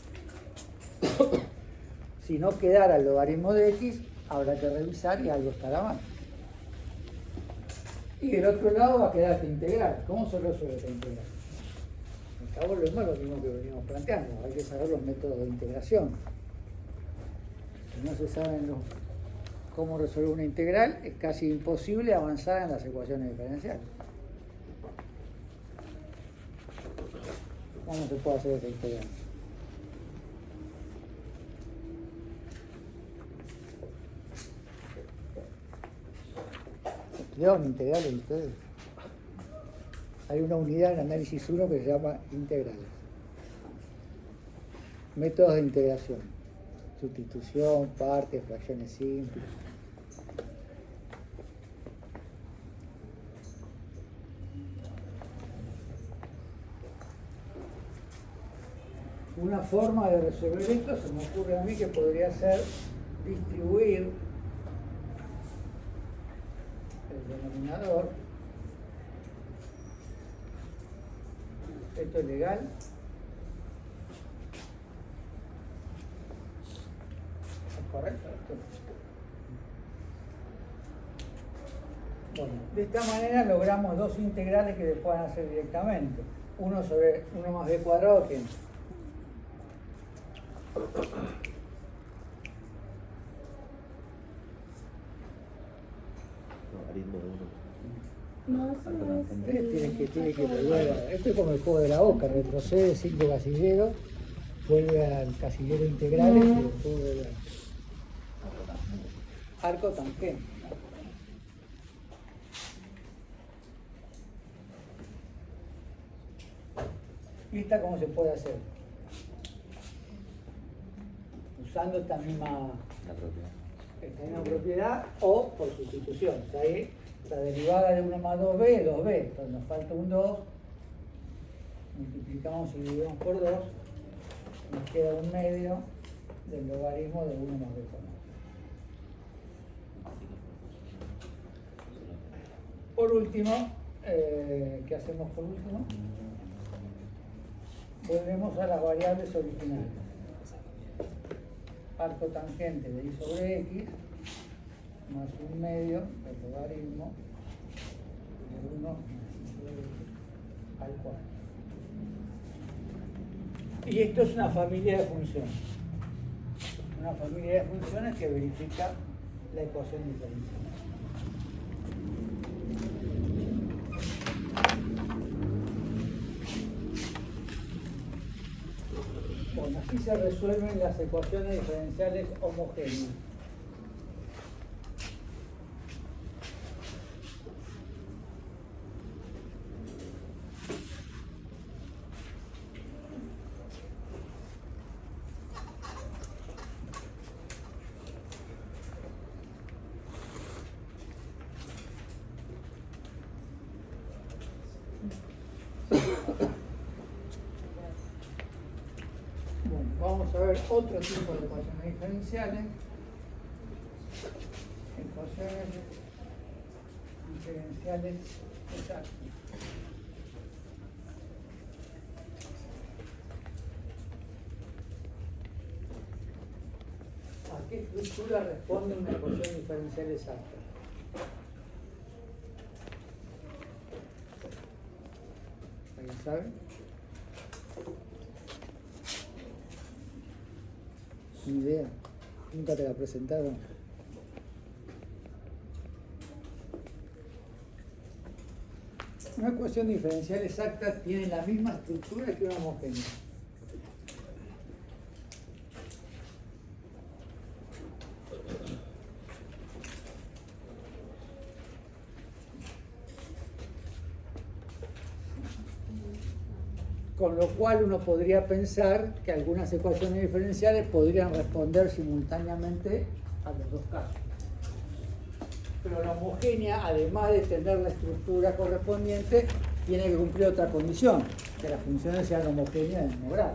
Si no quedara el logaritmo de x, habrá que revisar y algo estará mal. Y del otro lado va a quedar esta integral. ¿Cómo se resuelve esta integral? Acá volvemos a lo mismo que venimos planteando, hay que saber los métodos de integración. Si no se saben cómo resolver una integral, es casi imposible avanzar en las ecuaciones diferenciales. ¿Cómo se puede hacer esta integral? ¿Estudiaron integrales ustedes? Hay una unidad en análisis 1 que se llama integrales. Métodos de integración. Sustitución, partes, fracciones simples. Una forma de resolver esto se me ocurre a mí que podría ser distribuir el denominador. ¿Esto es legal? ¿Correcto? Bueno, de esta manera logramos dos integrales que se puedan hacer directamente. Uno sobre 1 más b cuadrado, que Logaritmo de 1. No, eso no es. tiene que volver. Esto es como el juego de la oca, retrocede 5 casilleros, vuelve al casillero integrales y después vuelve al arco tangente. ¿Y esta cómo se puede hacer? Usando esta misma propiedad o por sustitución. O sea, ahí la derivada de 1 más 2b es 2b, entonces nos falta un 2, multiplicamos y dividimos por 2, nos queda un medio del logaritmo de 1 más b cuadrado. Por último, ¿qué hacemos por último? Volvemos a las variables originales. Arco tangente de y sobre x más un medio del logaritmo de 1 al cuadrado. Y esto es una familia de funciones. Una familia de funciones que verifica la ecuación diferencial. Bueno, así se resuelven las ecuaciones diferenciales homogéneas. Vamos a ver otro tipo de ecuaciones diferenciales. funciones diferenciales exactas. ¿A qué estructura responde una ecuación diferencial exacta? ¿Alguien sabe? Ni idea. Nunca te la presentaron. Una ecuación diferencial exacta tiene la misma estructura que una homogénea. Con lo cual uno podría pensar que algunas ecuaciones diferenciales podrían responder simultáneamente a los dos casos. Pero la homogénea, además de tener la estructura correspondiente, tiene que cumplir otra condición, que las funciones sean homogéneas del mismo grado.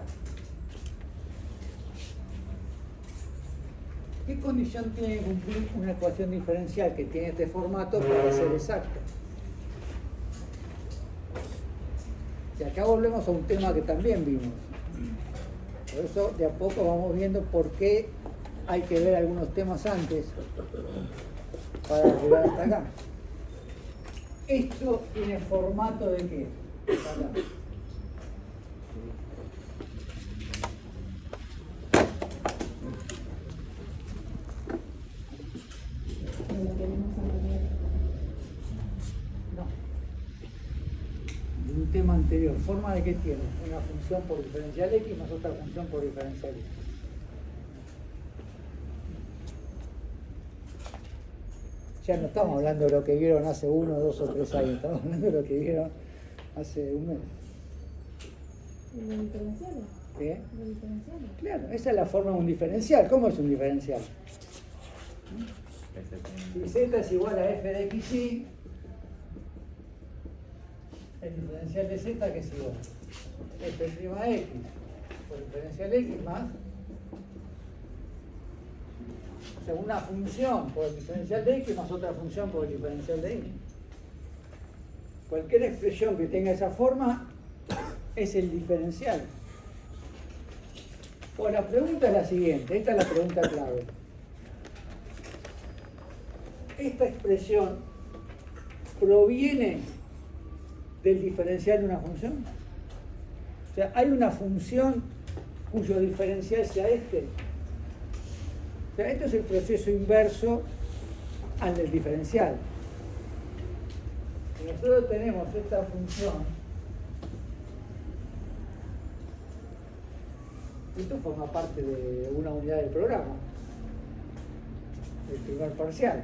¿Qué condición tiene que cumplir una ecuación diferencial que tiene este formato para ser exacta? Y acá volvemos a un tema que también vimos. Por eso de a poco vamos viendo por qué hay que ver algunos temas antes para llegar hasta acá. Esto tiene formato de qué? Acá. De lo que vimos anterior. No. De un tema anterior. ¿Forma de qué tiene? Una función por diferencial x más otra función por diferencial y. Ya no estamos hablando de lo que vieron hace 1, 2 o 3 años, estamos hablando de lo que vieron hace un mes. ¿De diferenciales? ¿Qué? ¿De diferenciales? Claro, esa es la forma de un diferencial. ¿Cómo es un diferencial? Si z es igual a f de x, y el diferencial de z que es igual a f' de x por diferencial x más, o sea, una función por el diferencial de x más otra función por el diferencial de y. Cualquier expresión que tenga esa forma es el diferencial. Pues la pregunta es la siguiente, esta es la pregunta clave. Esta expresión proviene del diferencial de una función. O sea, hay una función cuyo diferencial sea este. O sea, esto es el proceso inverso al del diferencial. Si nosotros tenemos esta función, esto forma parte de una unidad del programa, el primer parcial.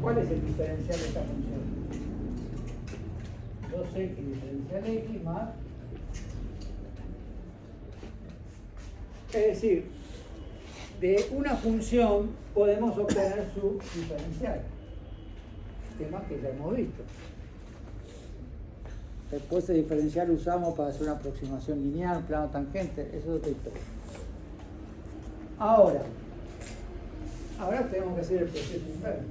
¿Cuál es el diferencial de esta función? 2x diferencial x más. Es decir, de una función podemos obtener su diferencial. Tema que ya hemos visto. Después ese diferencial usamos para hacer una aproximación lineal, plano tangente, eso es otra historia. Ahora tenemos que hacer el proceso inverso.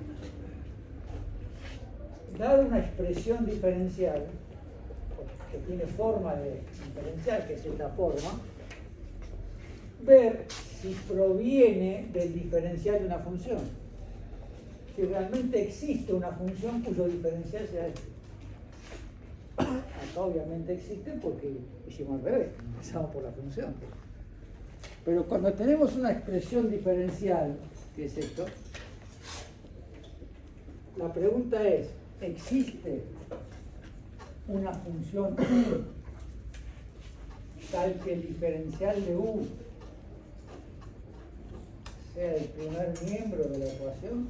Dada una expresión diferencial, que tiene forma de diferencial, que es esta forma, ver si proviene del diferencial de una función. Si realmente existe una función cuyo diferencial sea este. Acá obviamente existe porque hicimos al revés, empezamos por la función. Pero cuando tenemos una expresión diferencial, que es esto, la pregunta es, ¿existe una función u tal que el diferencial de u sea el primer miembro de la ecuación?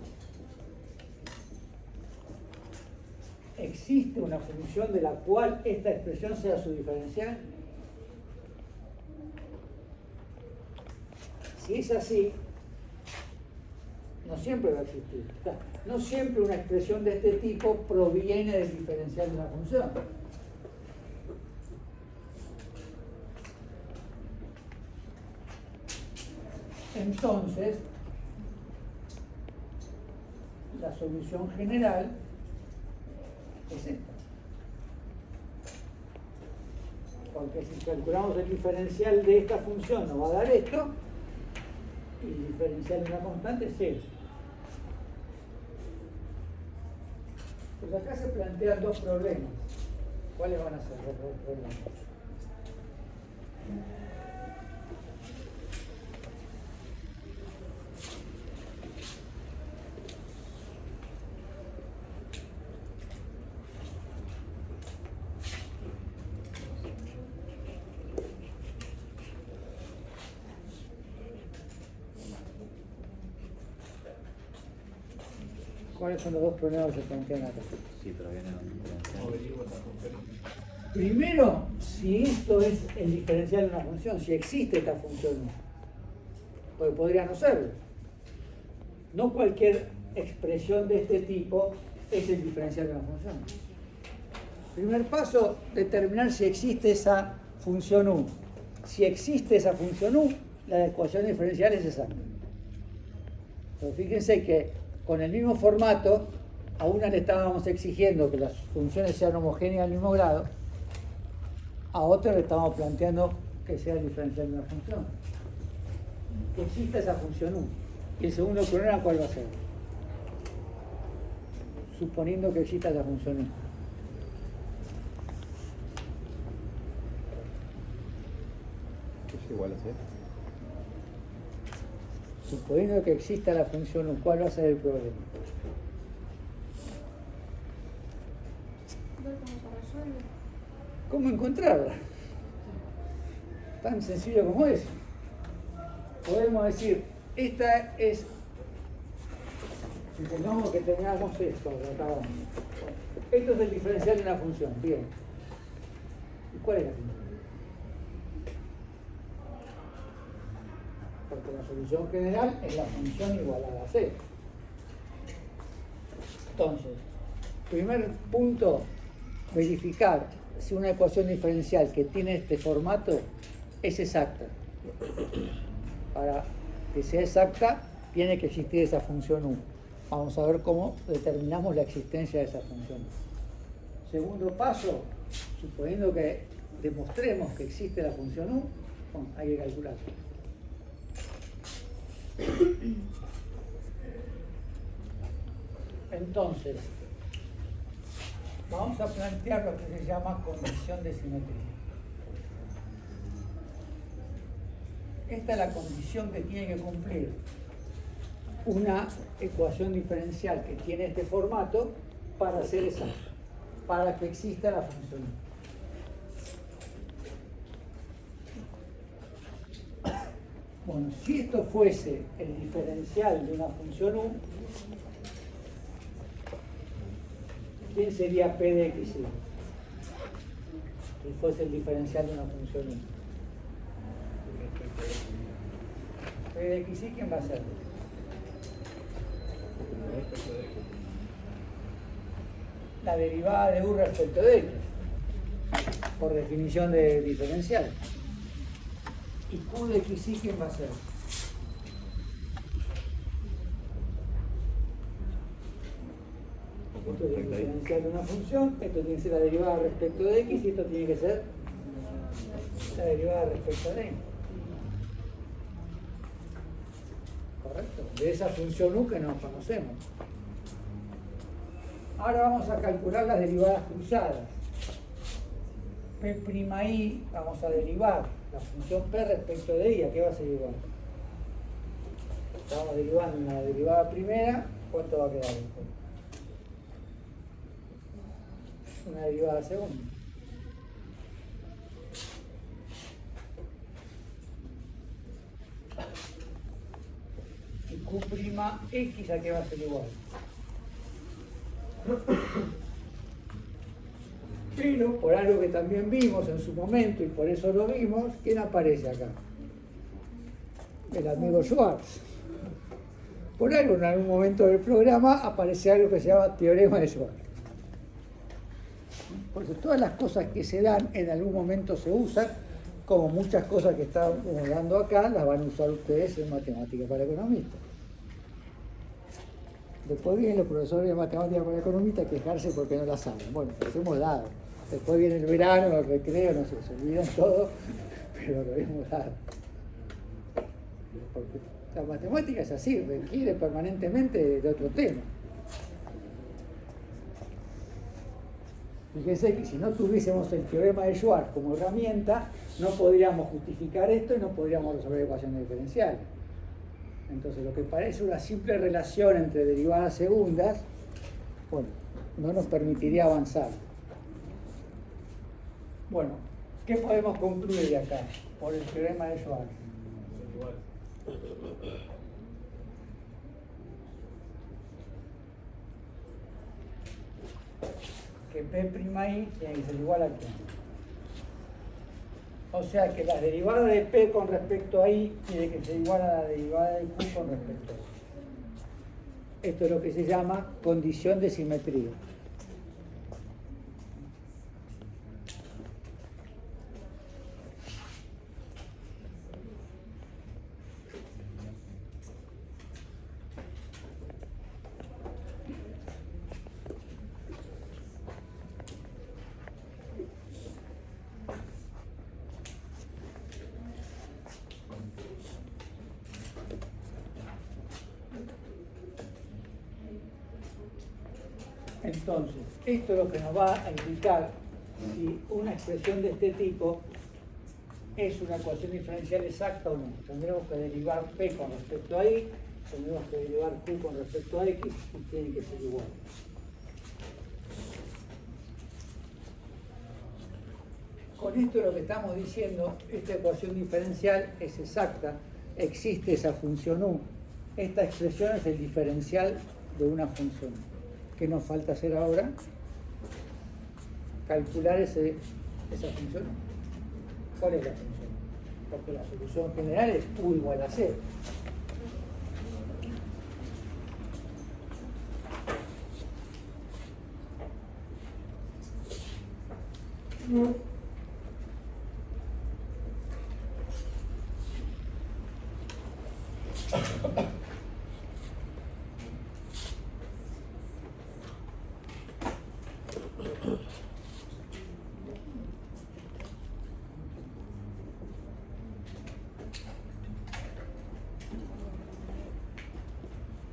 ¿Existe una función de la cual esta expresión sea su diferencial? Si es así, no siempre va a existir. O sea, no siempre una expresión de este tipo proviene del diferencial de una función. Entonces, la solución general es esta. Porque si calculamos el diferencial de esta función nos va a dar esto, y el diferencial de una constante es 0. Pues acá se plantean dos problemas. ¿Cuáles van a ser los dos problemas? ¿Cuáles son los dos problemas que se plantean acá? Sí, pero viene un Primero, si esto es el diferencial de una función, si existe esta función, porque podría no serlo. No cualquier expresión de este tipo es el diferencial de una función. Primer paso, determinar si existe esa función u. Si existe esa función u, la ecuación diferencial es exacta. Pero fíjense que con el mismo formato, a una le estábamos exigiendo que las funciones sean homogéneas al mismo grado, a otra le estamos planteando que sea el diferencial de una función. Que exista esa función u. Y el segundo problema, ¿cuál va a ser? Suponiendo que exista la función u. Es igual a 0. Suponiendo que exista la función u, ¿cuál va a ser el problema? Ver cómo se resuelve. ¿Cómo encontrarla? Tan sencillo como eso. Podemos decir, esta es, supongamos que tengamos esto, lo acabamos. Esto es el diferencial de una función, bien. ¿Y cuál es la función? Porque la solución general es la función igualada a 0. Entonces, primer punto, verificar si una ecuación diferencial que tiene este formato es exacta. Para que sea exacta, tiene que existir esa función u. Vamos a ver cómo determinamos la existencia de esa función. Segundo paso, suponiendo que demostremos que existe la función u, bueno, hay que calcularla. Entonces, vamos a plantear lo que se llama condición de simetría. Esta es la condición que tiene que cumplir una ecuación diferencial que tiene este formato para ser exacta, para que exista la función. Bueno, si esto fuese el diferencial de una función u, ¿quién sería P de x y? Si fuese el diferencial de una función u. P de x y, ¿quién va a ser? La derivada de u respecto de x, por definición de diferencial. ¿Y q de x y quién va a ser? Esto es el diferencial de una función, esto tiene que ser la derivada respecto de x y esto tiene que ser la derivada respecto de y. ¿Correcto? De esa función u que no conocemos. Ahora vamos a calcular las derivadas cruzadas. P'I, vamos a derivar la función P respecto de I. ¿A qué va a ser igual? Estamos derivando en la derivada primera, ¿cuánto va a quedar después? Una derivada segunda. Y Q'X, ¿a qué va a ser igual? Pero, por algo que también vimos en su momento, y por eso lo vimos, ¿quién aparece acá? El amigo Schwarz. Por algo, en algún momento del programa, aparece algo que se llama teorema de Schwarz. Por eso, todas las cosas que se dan, en algún momento se usan, como muchas cosas que estamos dando acá, las van a usar ustedes en matemática para economistas. Después vienen los profesores de matemáticas para economistas a quejarse porque no la saben. Bueno, los hemos dado. Después viene el verano, el recreo, no sé, se olvidan todo, pero lo hemos dado. Porque la matemática es así, requiere permanentemente de otro tema. Fíjense que si no tuviésemos el teorema de Schwarz como herramienta, no podríamos justificar esto y no podríamos resolver ecuaciones diferenciales. Entonces, lo que parece una simple relación entre derivadas segundas, bueno, no nos permitiría avanzar. Bueno, ¿qué podemos concluir de acá por el teorema de Schwarz? Que P'I tiene que ser igual a Q. O sea que la derivada de P con respecto a I tiene que ser igual a la derivada de Q con respecto a I. Esto es lo que se llama condición de simetría. Entonces, esto es lo que nos va a indicar si una expresión de este tipo es una ecuación diferencial exacta o no. Tendremos que derivar P con respecto a I, tendremos que derivar Q con respecto a X y tienen que ser iguales. Con esto lo que estamos diciendo, esta ecuación diferencial es exacta, existe esa función U. Esta expresión es el diferencial de una función U. ¿Qué nos falta hacer ahora? Calcular esa función. ¿Cuál es la función? Porque la solución general es U igual a 0.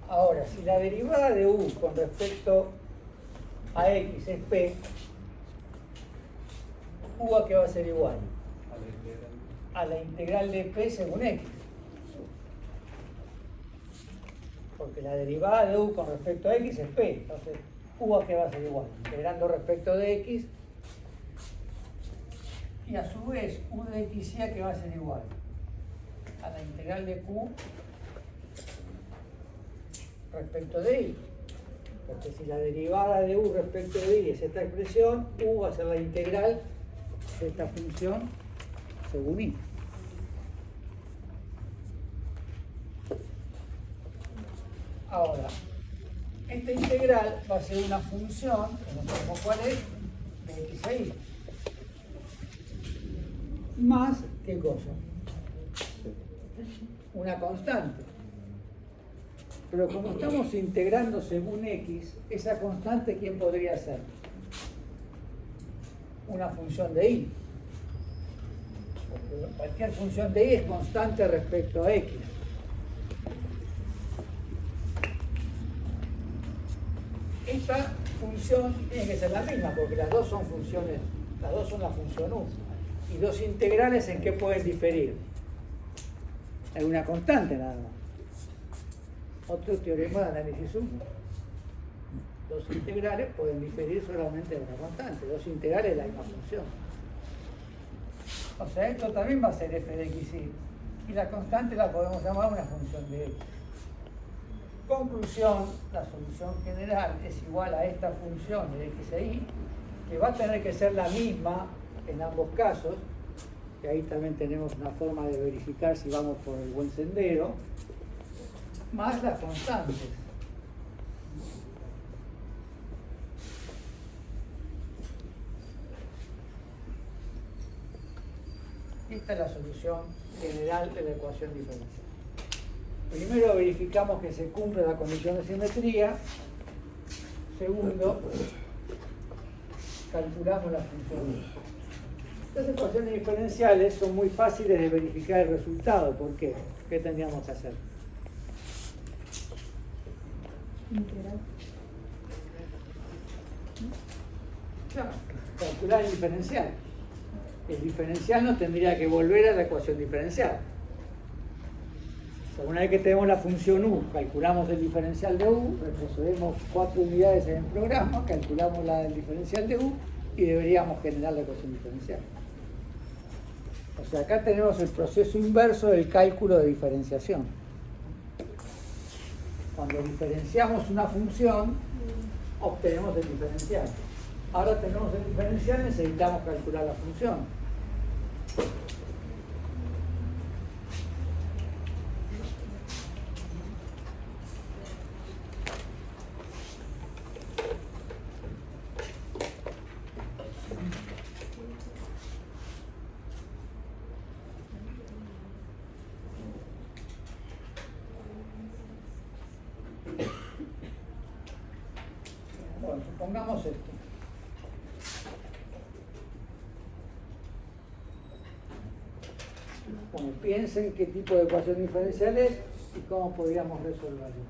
Ahora, si la derivada de U con respecto a X es P, U a qué va a ser igual? A la integral de P según X. Porque la derivada de U con respecto a X es P. Entonces, U a qué va a ser igual? Integrando respecto de X. Y a su vez, U de X y a qué va a ser igual? A la integral de Q respecto de I. Porque si la derivada de U respecto de I es esta expresión, U va a ser la integral de esta función según I. Ahora, esta integral va a ser una función, que no sabemos cuál es, de X a Y. Más, ¿qué cosa? Una constante. Pero como estamos integrando según X, esa constante, ¿quién podría ser? Una función de Y. Porque cualquier función de Y es constante respecto a X. Esta función tiene que ser la misma, porque las dos son funciones, las dos son la función U. Y dos integrales, ¿en qué pueden diferir? En una constante nada más. Otro teorema de análisis 1. Dos integrales pueden diferir solamente de una constante, dos integrales de la misma función. O sea, esto también va a ser f de x y la constante la podemos llamar una función de x. Conclusión, la solución general es igual a esta función de x e y, que va a tener que ser la misma en ambos casos, que ahí también tenemos una forma de verificar si vamos por el buen sendero, más las constantes. Esta es la solución general de la ecuación diferencial. Primero verificamos que se cumple la condición de simetría. Segundo, calculamos la función. Las ecuaciones diferenciales son muy fáciles de verificar el resultado. ¿Por qué? ¿Qué tendríamos que hacer? Integral. Claro, calcular el diferencial. El diferencial nos tendría que volver a la ecuación diferencial. O sea, una vez que tenemos la función u, calculamos el diferencial de u, retrocedemos 4 unidades en el programa, calculamos el diferencial de u y deberíamos generar la ecuación diferencial. O sea, acá tenemos el proceso inverso del cálculo de diferenciación. Cuando diferenciamos una función, obtenemos el diferencial. Ahora tenemos el diferencial, necesitamos calcular la función. Bueno, supongamos esto. Bueno, piensen qué tipo de ecuación diferencial es y cómo podríamos resolverlo.